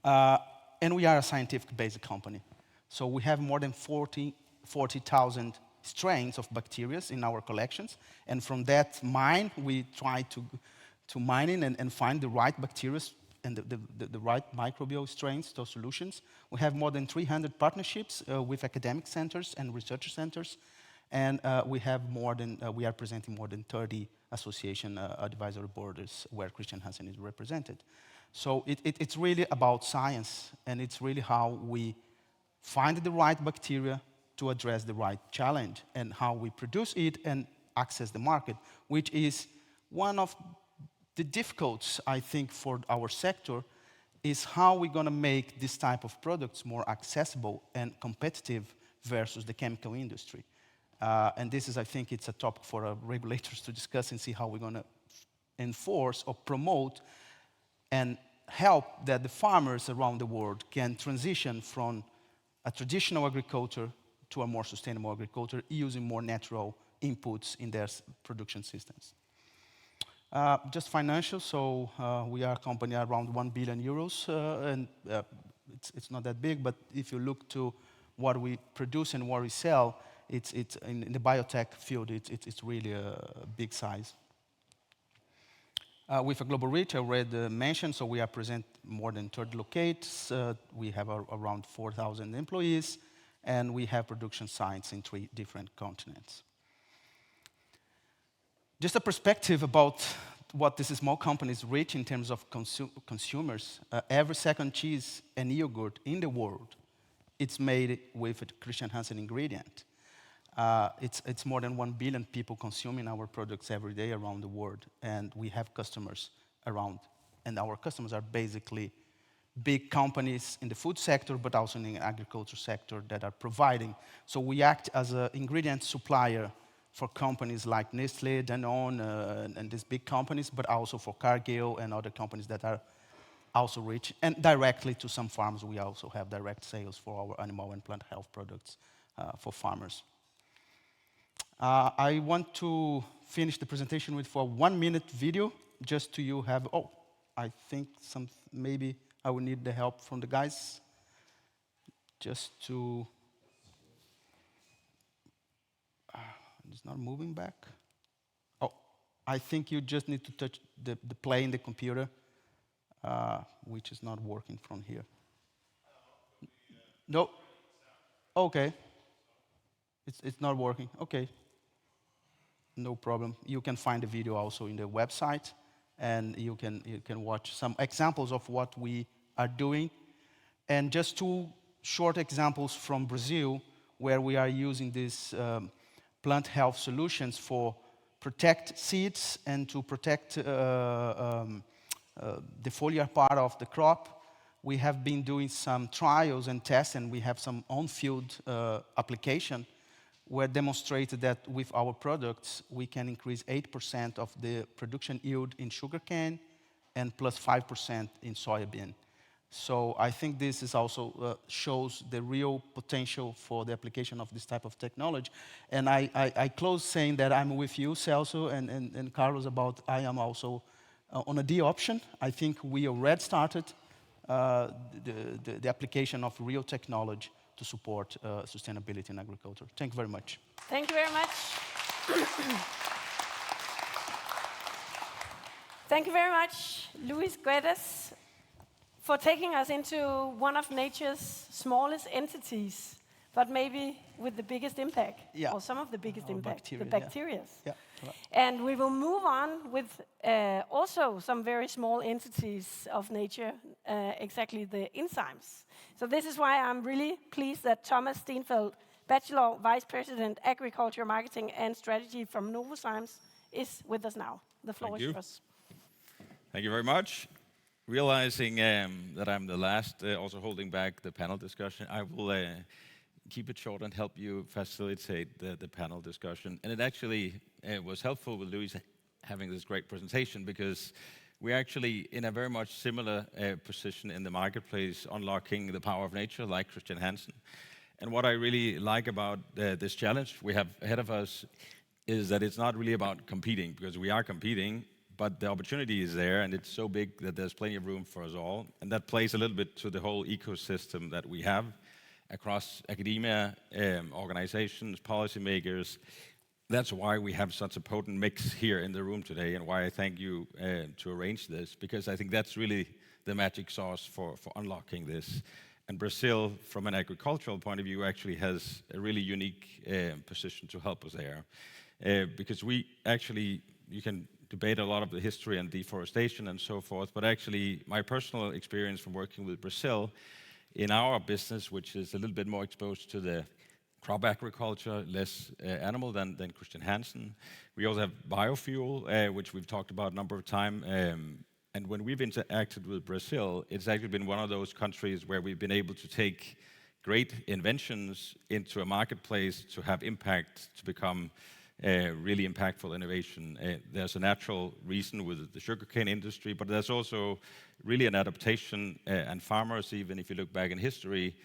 And we are a scientific-based company. So we have more than 40,000 strains of bacteria in our collections. And from that mine, we try to mine in and find the right bacteria and the right microbial strains, those solutions. We have more than 300 partnerships with academic centers and research centers. And we are presenting more than 30 association advisory boards where Christian Hansen is represented. So it's really about science, and it's really how we find the right bacteria to address the right challenge and how we produce it and access the market, which is one of the difficulties, I think, for our sector, is how we're going to make this type of products more accessible and competitive versus the chemical industry. And this is, I think, it's a topic for regulators to discuss and see how we're going to enforce or promote and help that the farmers around the world can transition from a traditional agriculture to a more sustainable agriculture using more natural inputs in their production systems. Just financial, so we are a company around 1 billion euros, and it's not that big, but if you look to what we produce and what we sell, it's in the biotech field, it's really a big size. With a global reach, I already mentioned, so we are present more than 30 locates. We have around 4,000 employees, and we have production sites in 3 different continents. Just a perspective about what these small companies reach in terms of consumers. Every second cheese and yogurt in the world, it's made with a Christian Hansen ingredient. It's more than 1 billion people consuming our products every day around the world, and we have customers around. And our customers are basically big companies in the food sector, but also in the agriculture sector that are providing. So we act as an ingredient supplier for companies like Nestlé, Danone, and these big companies, but also for Cargill and other companies that are also rich. And directly to some farms, we also have direct sales for our animal and plant health products for farmers. I want to finish the presentation with a 1-minute video, just to you have, I think maybe I will need the help from the guys, just to, it's not moving back. I think you just need to touch the play in the computer, which is not working from here. No, okay, it's not working, okay. No problem. You can find the video also in the website, and you can watch some examples of what we are doing. And just 2 short examples from Brazil, where we are using these plant health solutions for protect seeds and to protect the foliar part of the crop. We have been doing some trials and tests, and we have some on-field application where demonstrated that with our products, we can increase 8% of the production yield in sugarcane and plus 5% in soybean. So I think this is also shows the real potential for the application of this type of technology. And I close saying that I'm with you, Celso, and Carlos, about I am also on a D option. I think we already started the application of real technology to support sustainability in agriculture. Thank you very much. Thank you very much. Thank you very much, Luis Guedes, for taking us into one of nature's smallest entities, but maybe with the biggest impact, or some of the biggest impact, the bacteria. Yeah. Right. And we will move on with also some very small entities of nature, exactly the enzymes. So this is why I'm really pleased that Thomas Steenfeld, Bachelor, Vice President, Agriculture, Marketing and Strategy from Novozymes, is with us now. The floor is yours. Thank you very much. Realizing that I'm the last, also holding back the panel discussion, I will keep it short and help you facilitate the panel discussion. And it actually was helpful with Luis having this great presentation, because we're actually in a very much similar position in the marketplace, unlocking the power of nature, like Christian Hansen. And what I really like about this challenge we have ahead of us is that it's not really about competing, because we are competing, but the opportunity is there, and it's so big that there's plenty of room for us all. And that plays a little bit to the whole ecosystem that we have across academia, organizations, policymakers. That's why we have such a potent mix here in the room today, and why I thank you to arrange this, because I think that's really the magic sauce for unlocking this. And Brazil, from an agricultural point of view, actually has a really unique position to help us there. Because we actually, you can debate a lot of the history and deforestation and so forth, but actually my personal experience from working with Brazil in our business, which is a little bit more exposed to the crop agriculture, less animal than Christian Hansen. We also have biofuel, which we've talked about a number of times. And when we've interacted with Brazil, it's actually been one of those countries where we've been able to take great inventions into a marketplace to have impact, to become really impactful innovation. There's a natural reason with the sugarcane industry, but there's also really an adaptation, and farmers, even if you look back in history,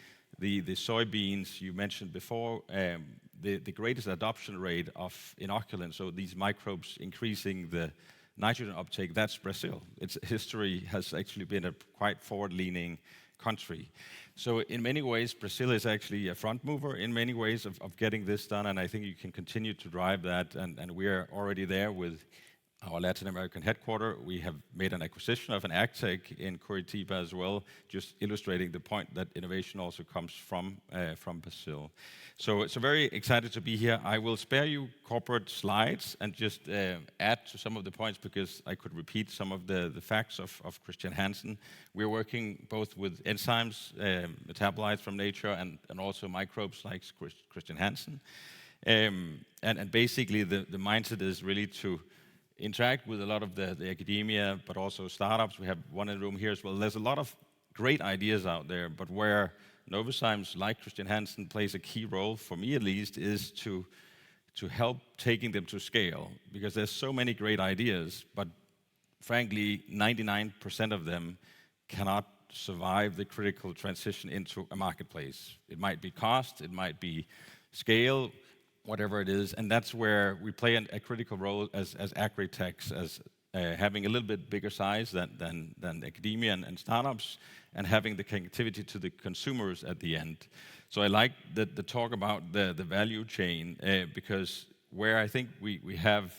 the soybeans you mentioned before, the greatest adoption rate of inoculants, so these microbes increasing the nitrogen uptake, that's Brazil. Its history has actually been a quite forward-leaning country. So in many ways, Brazil is actually a front mover in many ways of getting this done, and I think you can continue to drive that, and we're already there with our Latin American headquarters. We have made an acquisition of an agtech in Curitiba as well, just illustrating the point that innovation also comes from Brazil. So very excited to be here. I will spare you corporate slides and just add to some of the points because I could repeat some of the facts of Christian Hansen. We're working both with enzymes, metabolites from nature, and also microbes like Christian Hansen. And basically the mindset is really to interact with a lot of the academia, but also startups. We have one in the room here as well. There's a lot of great ideas out there, but where Novozymes, like Christian Hansen, plays a key role, for me at least, is to help taking them to scale. Because there's so many great ideas, but frankly, 99% of them cannot survive the critical transition into a marketplace. It might be cost, it might be scale, whatever it is, and that's where we play a critical role as agri-techs, as having a little bit bigger size than academia and startups, and having the connectivity to the consumers at the end. So I like the talk about the value chain, because where I think we have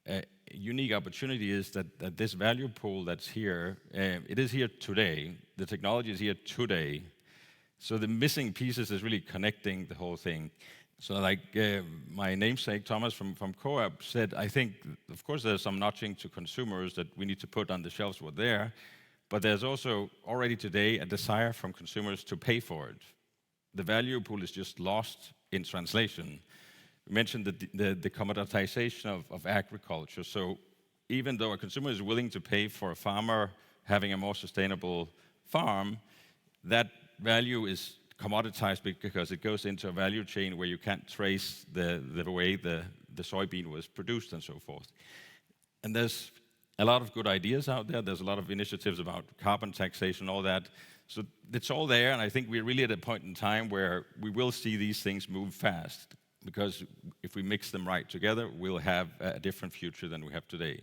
a unique opportunity is that this value pool that's here, it is here today, the technology is here today, so the missing pieces is really connecting the whole thing. So like my namesake, Thomas from Co-op said, I think, of course, there's some nudging to consumers that we need to put on the shelves what's there, but there's also already today a desire from consumers to pay for it. The value pool is just lost in translation. We mentioned the commoditization of agriculture. So even though a consumer is willing to pay for a farmer having a more sustainable farm, that value is commoditized because it goes into a value chain where you can't trace the way the soybean was produced and so forth. And there's a lot of good ideas out there. There's a lot of initiatives about carbon taxation, all that. So it's all there, and I think we're really at a point in time where we will see these things move fast, because if we mix them right together, we'll have a different future than we have today.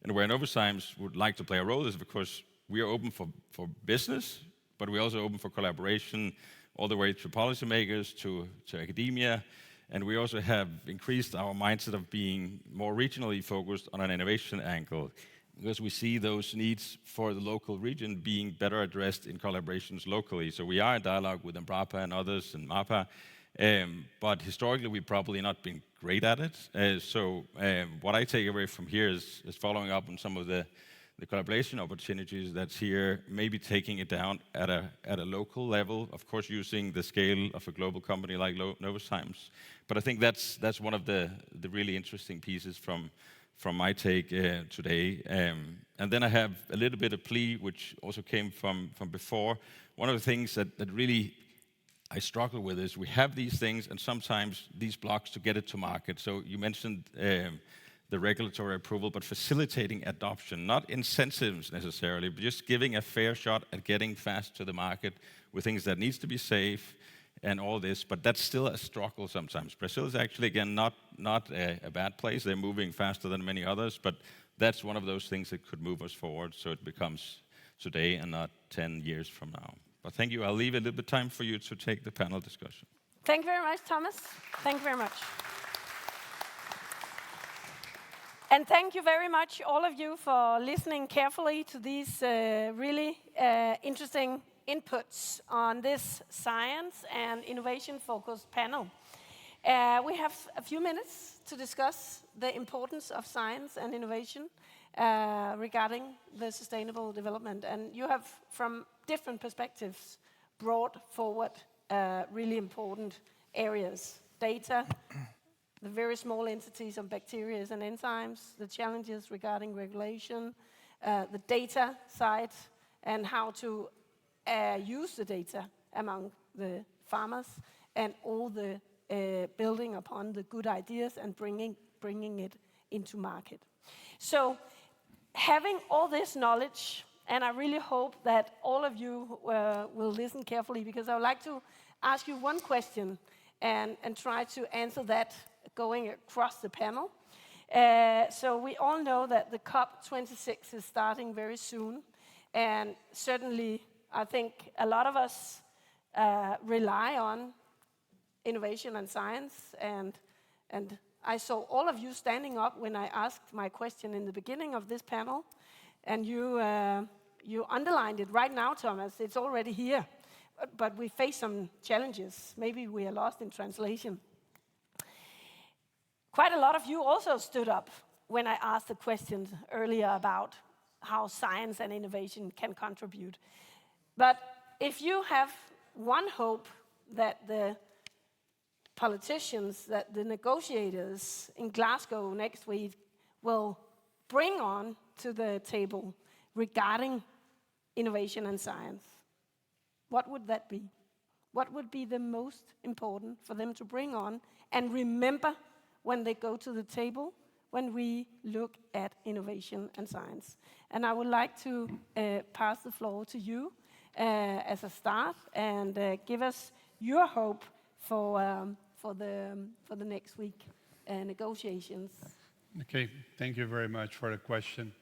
And where Novozymes would like to play a role is, of course, we are open for business, but we're also open for collaboration all the way to policymakers, to academia, and we also have increased our mindset of being more regionally focused on an innovation angle, because we see those needs for the local region being better addressed in collaborations locally. So we are in dialogue with Embrapa and others and MAPA, but historically we've probably not been great at it. So what I take away from here is following up on some of the collaboration opportunities that's here, maybe taking it down at a local level, of course using the scale of a global company like Novozymes. But I think that's one of the really interesting pieces from my take today. And then I have a little bit of plea, which also came from before. One of the things that really I struggle with is we have these things and sometimes these blocks to get it to market. So you mentioned the regulatory approval, but facilitating adoption, not incentives necessarily, but just giving a fair shot at getting fast to the market with things that needs to be safe and all this, but that's still a struggle sometimes. Brazil is actually, again, not a bad place. They're moving faster than many others, but that's one of those things that could move us forward so it becomes today and not 10 years from now. But thank you. I'll leave a little bit of time for you to take the panel discussion. Thank you very much, Thomas. Thank you very much. And thank you very much, all of you, for listening carefully to these really interesting inputs on this science and innovation-focused panel. We have a few minutes to discuss the importance of science and innovation regarding the sustainable development. And you have, from different perspectives, brought forward really important areas: data, the very small entities of bacteria and enzymes, the challenges regarding regulation, the data side, and how to use the data among the farmers, and all the building upon the good ideas and bringing it into market. So having all this knowledge, and I really hope that all of you will listen carefully, because I would like to ask you one question and try to answer that going across the panel. So we all know that the COP26 is starting very soon, and certainly I think a lot of us rely on innovation and science, and I saw all of you standing up when I asked my question in the beginning of this panel, and you underlined it right now, Thomas. It's already here, but we face some challenges. Maybe we are lost in translation. Quite a lot of you also stood up when I asked the question earlier about how science and innovation can contribute. But if you have one hope that the politicians, that the negotiators in Glasgow next week will bring on to the table regarding innovation and science, what would that be? What would be the most important for them to bring on and remember when they go to the table, when we look at innovation and science? And I would like to pass the floor to you as a start, and give us your hope for the next week negotiations. Okay, thank you very much for the question.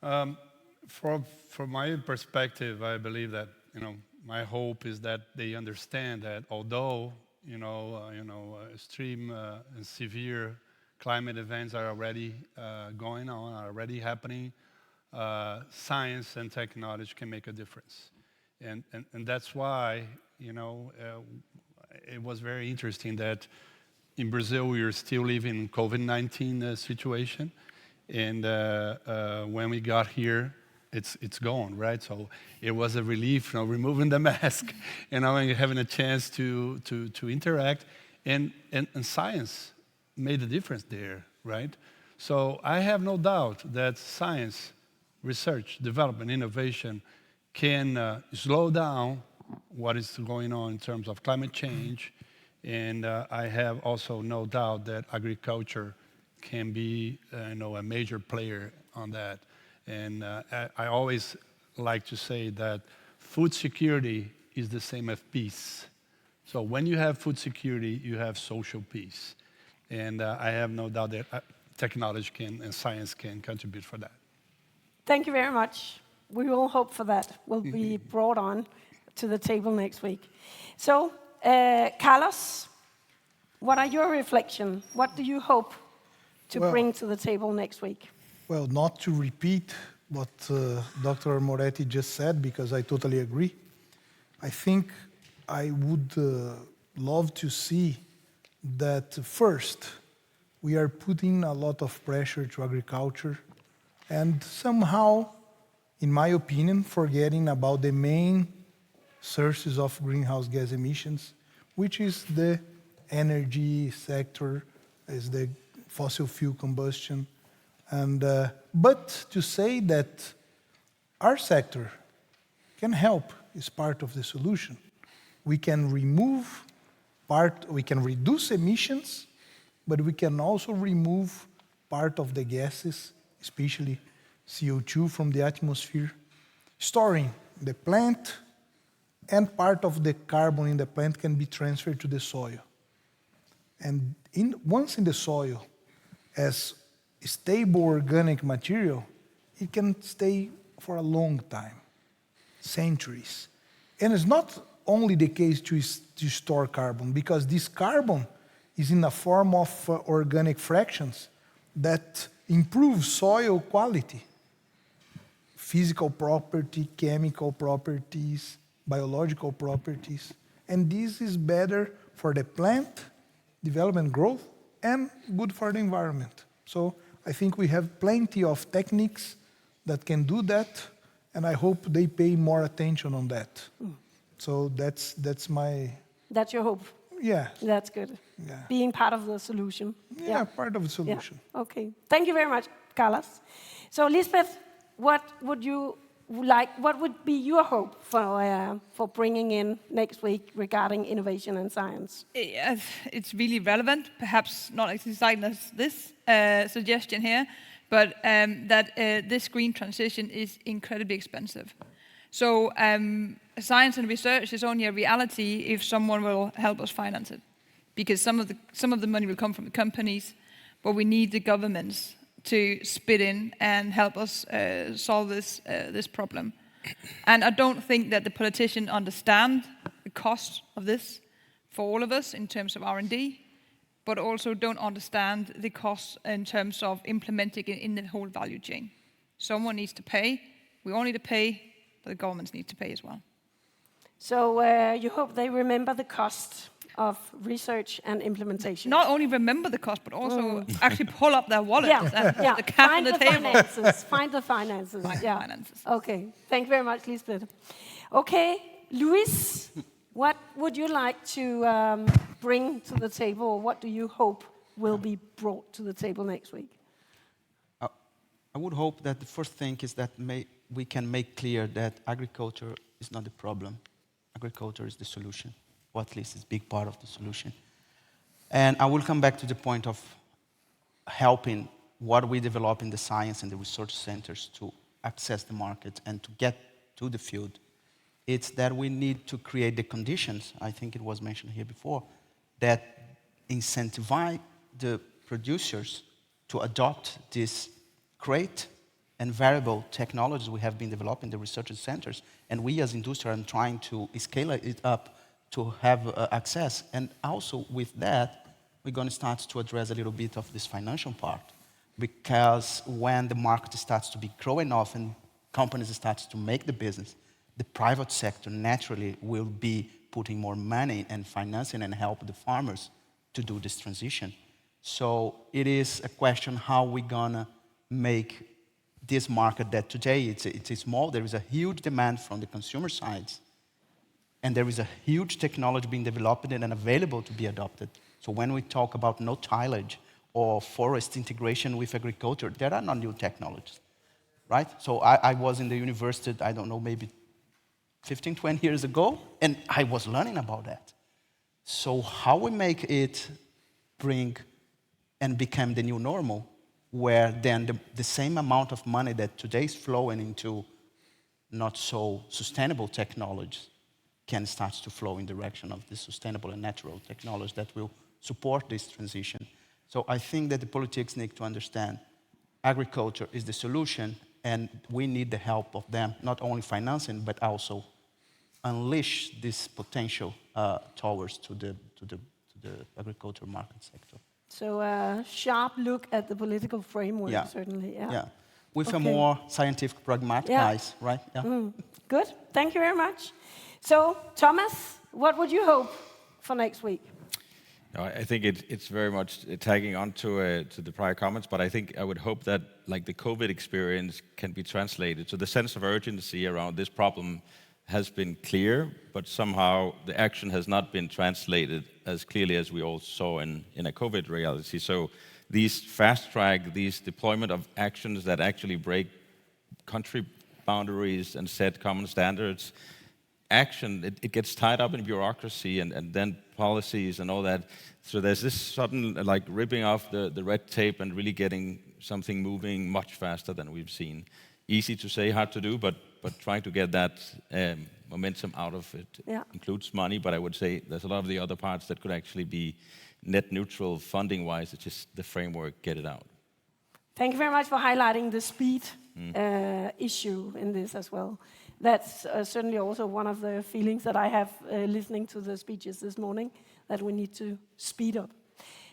From my perspective, I believe that my hope is that they understand that although extreme and severe climate events are already going on, are already happening, science and technology can make a difference, and that's why it was very interesting that in Brazil we are still living in COVID-19 situation, and when we got here, it's gone, right? So it was a relief, removing the mask, and having a chance to interact, and science made a difference there, right? So I have no doubt that science, research, development, innovation can slow down what is going on in terms of climate change, and I have also no doubt that agriculture can be a major player on that. And I always like to say that food security is the same as peace. So when you have food security, you have social peace. And I have no doubt that technology and science can contribute for that. Thank you very much. We will hope for that. Will be brought on to the table next week. So, Carlos, what are your reflections? What do you hope to bring to the table next week? Well, not to repeat what Dr. Moretti just said, because I totally agree. I think I would love to see that first, we are putting a lot of pressure to agriculture, and somehow, in my opinion, forgetting about the main sources of greenhouse gas emissions, which is the energy sector, is the fossil fuel combustion. And but to say that our sector can help is part of the solution. We can we can reduce emissions, but we can also remove part of the gases, especially CO2 from the atmosphere, storing the plant, and part of the carbon in the plant can be transferred to the soil. And once in the soil, as stable organic material, it can stay for a long time, centuries. And it's not only the case to store carbon, because this carbon is in the form of organic fractions that improve soil quality, physical property, chemical properties, biological properties. And this is better for the plant development growth and good for the environment. So I think we have plenty of techniques that can do that, and I hope they pay more attention on that. So that's my That's your hope. Yeah, That's good. yeah. Being part of the solution. Yeah, part of the solution. Yeah. Okay. Thank you very much, Carlos. So, Lisbeth, what would you like? What would be your hope for bringing in next week regarding innovation and science? Yeah, it's really relevant. Perhaps not as exciting as this suggestion here, but that this green transition is incredibly expensive. So science and research is only a reality if someone will help us finance it, because some of the money will come from the companies, but we need the governments to spit in and help us solve this problem. And I don't think that the politicians understand the cost of this for all of us in terms of R&D, but also don't understand the cost in terms of implementing it in the whole value chain. Someone needs to pay. We all need to pay, but the governments need to pay as well. So you hope they remember the cost of research and implementation. Not only remember the cost, but also actually pull up their wallet. Yeah, yeah. The cap Find on the the table. finances. Find the finances. Find the Yeah. finances. Okay. Thank you very much, Lisbeth. Okay, Luis, what would you like to bring to the table, or what do you hope will be brought to the table next week? I would hope that the first thing is that we can make clear that agriculture is not the problem. Agriculture is the solution, or at least it's a big part of the solution. And I will come back to the point of helping what we develop in the science and the research centers to access the market and to get to the field. It's that we need to create the conditions, I think it was mentioned here before, that incentivize the producers to adopt this great and variable technologies we have been developing in the research centers, and we as industry are trying to scale it up to have access. And also with that, we're going to start to address a little bit of this financial part, because when the market starts to be growing enough and companies start to make the business, the private sector naturally will be putting more money and financing and help the farmers to do this transition. So it is a question how we're going to make this market that today it's small. There is a huge demand from the consumer sides, and there is a huge technology being developed and available to be adopted. So when we talk about no tillage or forest integration with agriculture, there are not new technologies, right? So I was in the university, I don't know, maybe 15, 20 years ago, and I was learning about that. So how we make it bring and become the new normal, where then the same amount of money that today is flowing into not so sustainable technologies can start to flow in the direction of the sustainable and natural technologies that will support this transition. So I think that the politics need to understand agriculture is the solution, and we need the help of them, not only financing, but also unleash this potential towards to the agricultural market sector. So a sharp look at the political framework, Yeah. certainly. Yeah. With a Okay. more scientific, pragmatic eyes, right? Yeah. Good. Thank you very much. So, Thomas, what would you hope for next week? No, I think it's very much tagging on to the prior comments, but I think I would hope that like the COVID experience can be translated. So the sense of urgency around this problem has been clear, but somehow the action has not been translated as clearly as we all saw in a COVID reality. So these fast track, these deployment of actions that actually break country boundaries and set common standards, action, it gets tied up in bureaucracy and then policies and all that. So there's this sudden like ripping off the red tape and really getting something moving much faster than we've seen. Easy to say, hard to do, but trying to get that momentum out of it includes money, but I would say there's a lot of the other parts that could actually be net neutral funding-wise. It's just the framework, get it out. Thank you very much for highlighting the speed issue in this as well. That's certainly also one of the feelings that I have listening to the speeches this morning, that we need to speed up.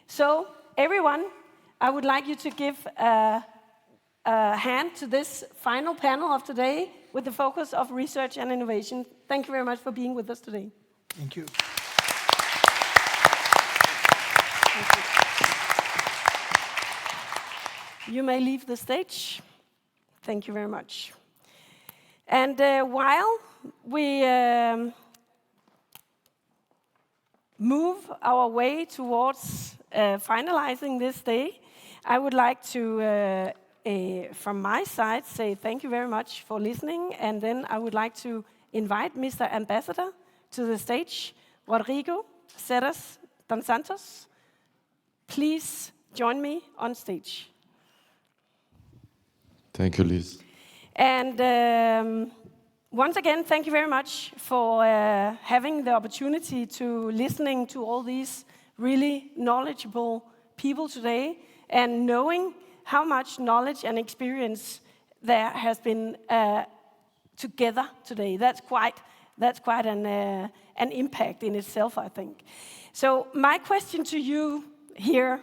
So, everyone, I would like you to give a hand to this final panel of today with the focus of research and innovation. Thank you very much for being with us today. Thank you. Thank you. You may leave the stage. Thank you very much. And while we move our way towards finalizing this day, I would like to, from my side, say thank you very much for listening, and then I would like to invite Mr. Ambassador to the stage, Rodrigo Ceres dos Santos. Please join me on stage. Thank you, Liz. And once again, thank you very much for having the opportunity to listening to all these really knowledgeable people today and knowing how much knowledge and experience there has been together today. That's quite an impact in itself, I think. So my question to you here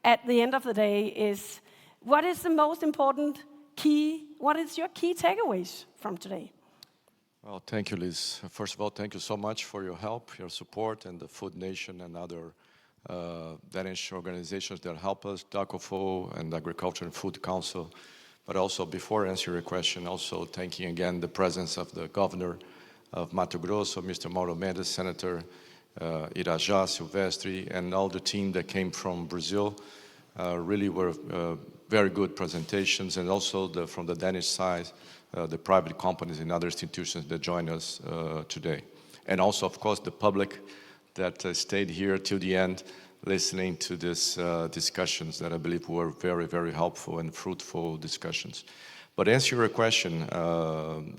at the end of the day is, what is the most important what is your key takeaways from today? Well, thank you, Liz. First of all, thank you so much for your help, your support, and the Food Nation and other Danish organizations that help us, DACOFO and Agriculture and Food Council. But also, before answering your question, also thanking again the presence of the governor of Mato Grosso, Mr. Mauro Mendes, Senator Irajá Silvestre, and all the team that came from Brazil. Really were very good presentations, and also from the Danish side, the private companies and other institutions that join us today. And also, of course, the public that stayed here till the end, listening to these discussions that I believe were very, very helpful and fruitful discussions. But answer your question,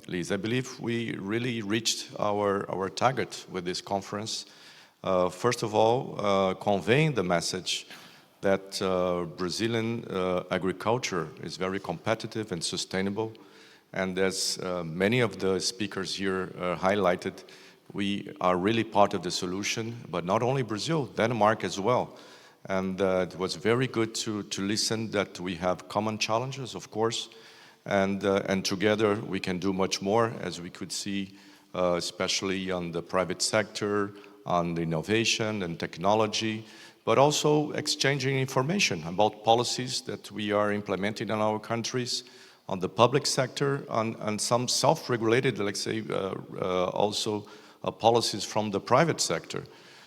Liz, I believe we really reached our target with this conference. First of all, conveying the message that Brazilian agriculture is very competitive and sustainable. And as many of the speakers here highlighted, we are really part of the solution, but not only Brazil, Denmark as well. And it was very good to listen that we have common challenges, of course, and together we can do much more, as we could see, especially on the private sector, on the innovation and technology, but also exchanging information about policies that we are implementing in our countries, on the public sector, on some self-regulated, let's say, also policies from the private sector.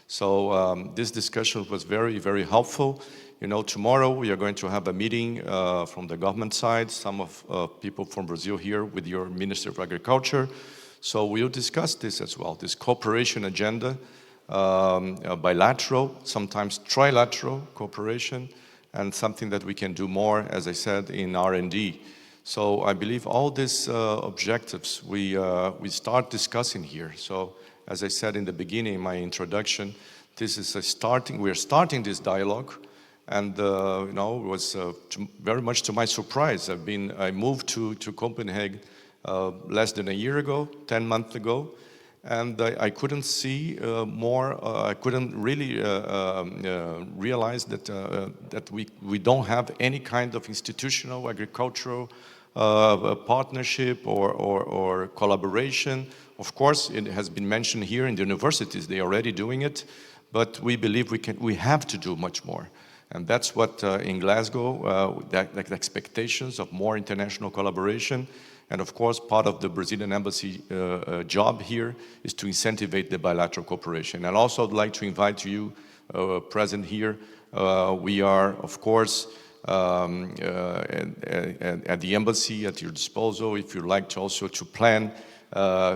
So this discussion was very, very helpful. You know, tomorrow we are going to have a meeting from the government side, some of people from Brazil here with your Minister of Agriculture. So we'll discuss this as well, this cooperation agenda, bilateral, sometimes trilateral cooperation, and something that we can do more, as I said, in R&D. So I believe all these objectives we start discussing here. So as I said in the beginning, in my introduction, this is we're starting this dialogue, and you know, it was very much to my surprise. I moved to Copenhagen less than a year ago, 10 months ago, and I couldn't see more. I couldn't really realize that we don't have any kind of institutional agricultural partnership or collaboration. Of course, it has been mentioned here in the universities; they are already doing it, but we believe we have to do much more. And that's what in Glasgow, the expectations of more international collaboration. And of course, part of the Brazilian embassy job here is to incentivize the bilateral cooperation. And also I'd like to invite you, present here, we are, of course, at the embassy at your disposal if you'd like to also to plan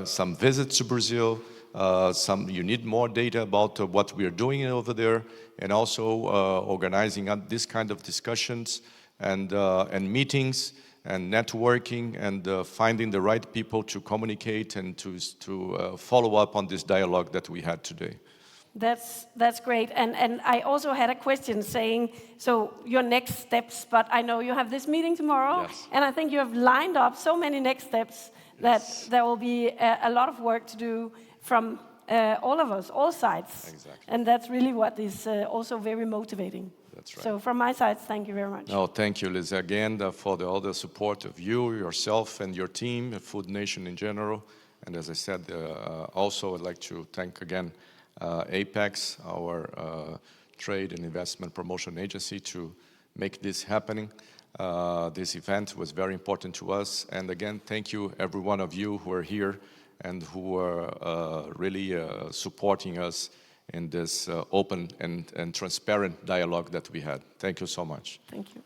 some visits to Brazil. You need more data about what we are doing over there, and also organizing this kind of discussions and meetings and networking and finding the right people to communicate and to follow up on this dialogue that we had today. That's great. And I also had a question saying, so your next steps, but I know you have this meeting tomorrow, yes. And I think you have lined up so many next steps that there will be a lot of work to do from all of us, all sides. Exactly. And that's really what is also very motivating. That's right. So from my side, thank you very much. No, thank you, Liz, again, for all the support of you, yourself, and your team, Food Nation in general. And as I said, also I'd like to thank again Apex, our trade and investment promotion agency, to make this happening. This event was very important to us. And again, thank you, every one of you who are here and who are really supporting us in this open and transparent dialogue that we had. Thank you so much. Thank you.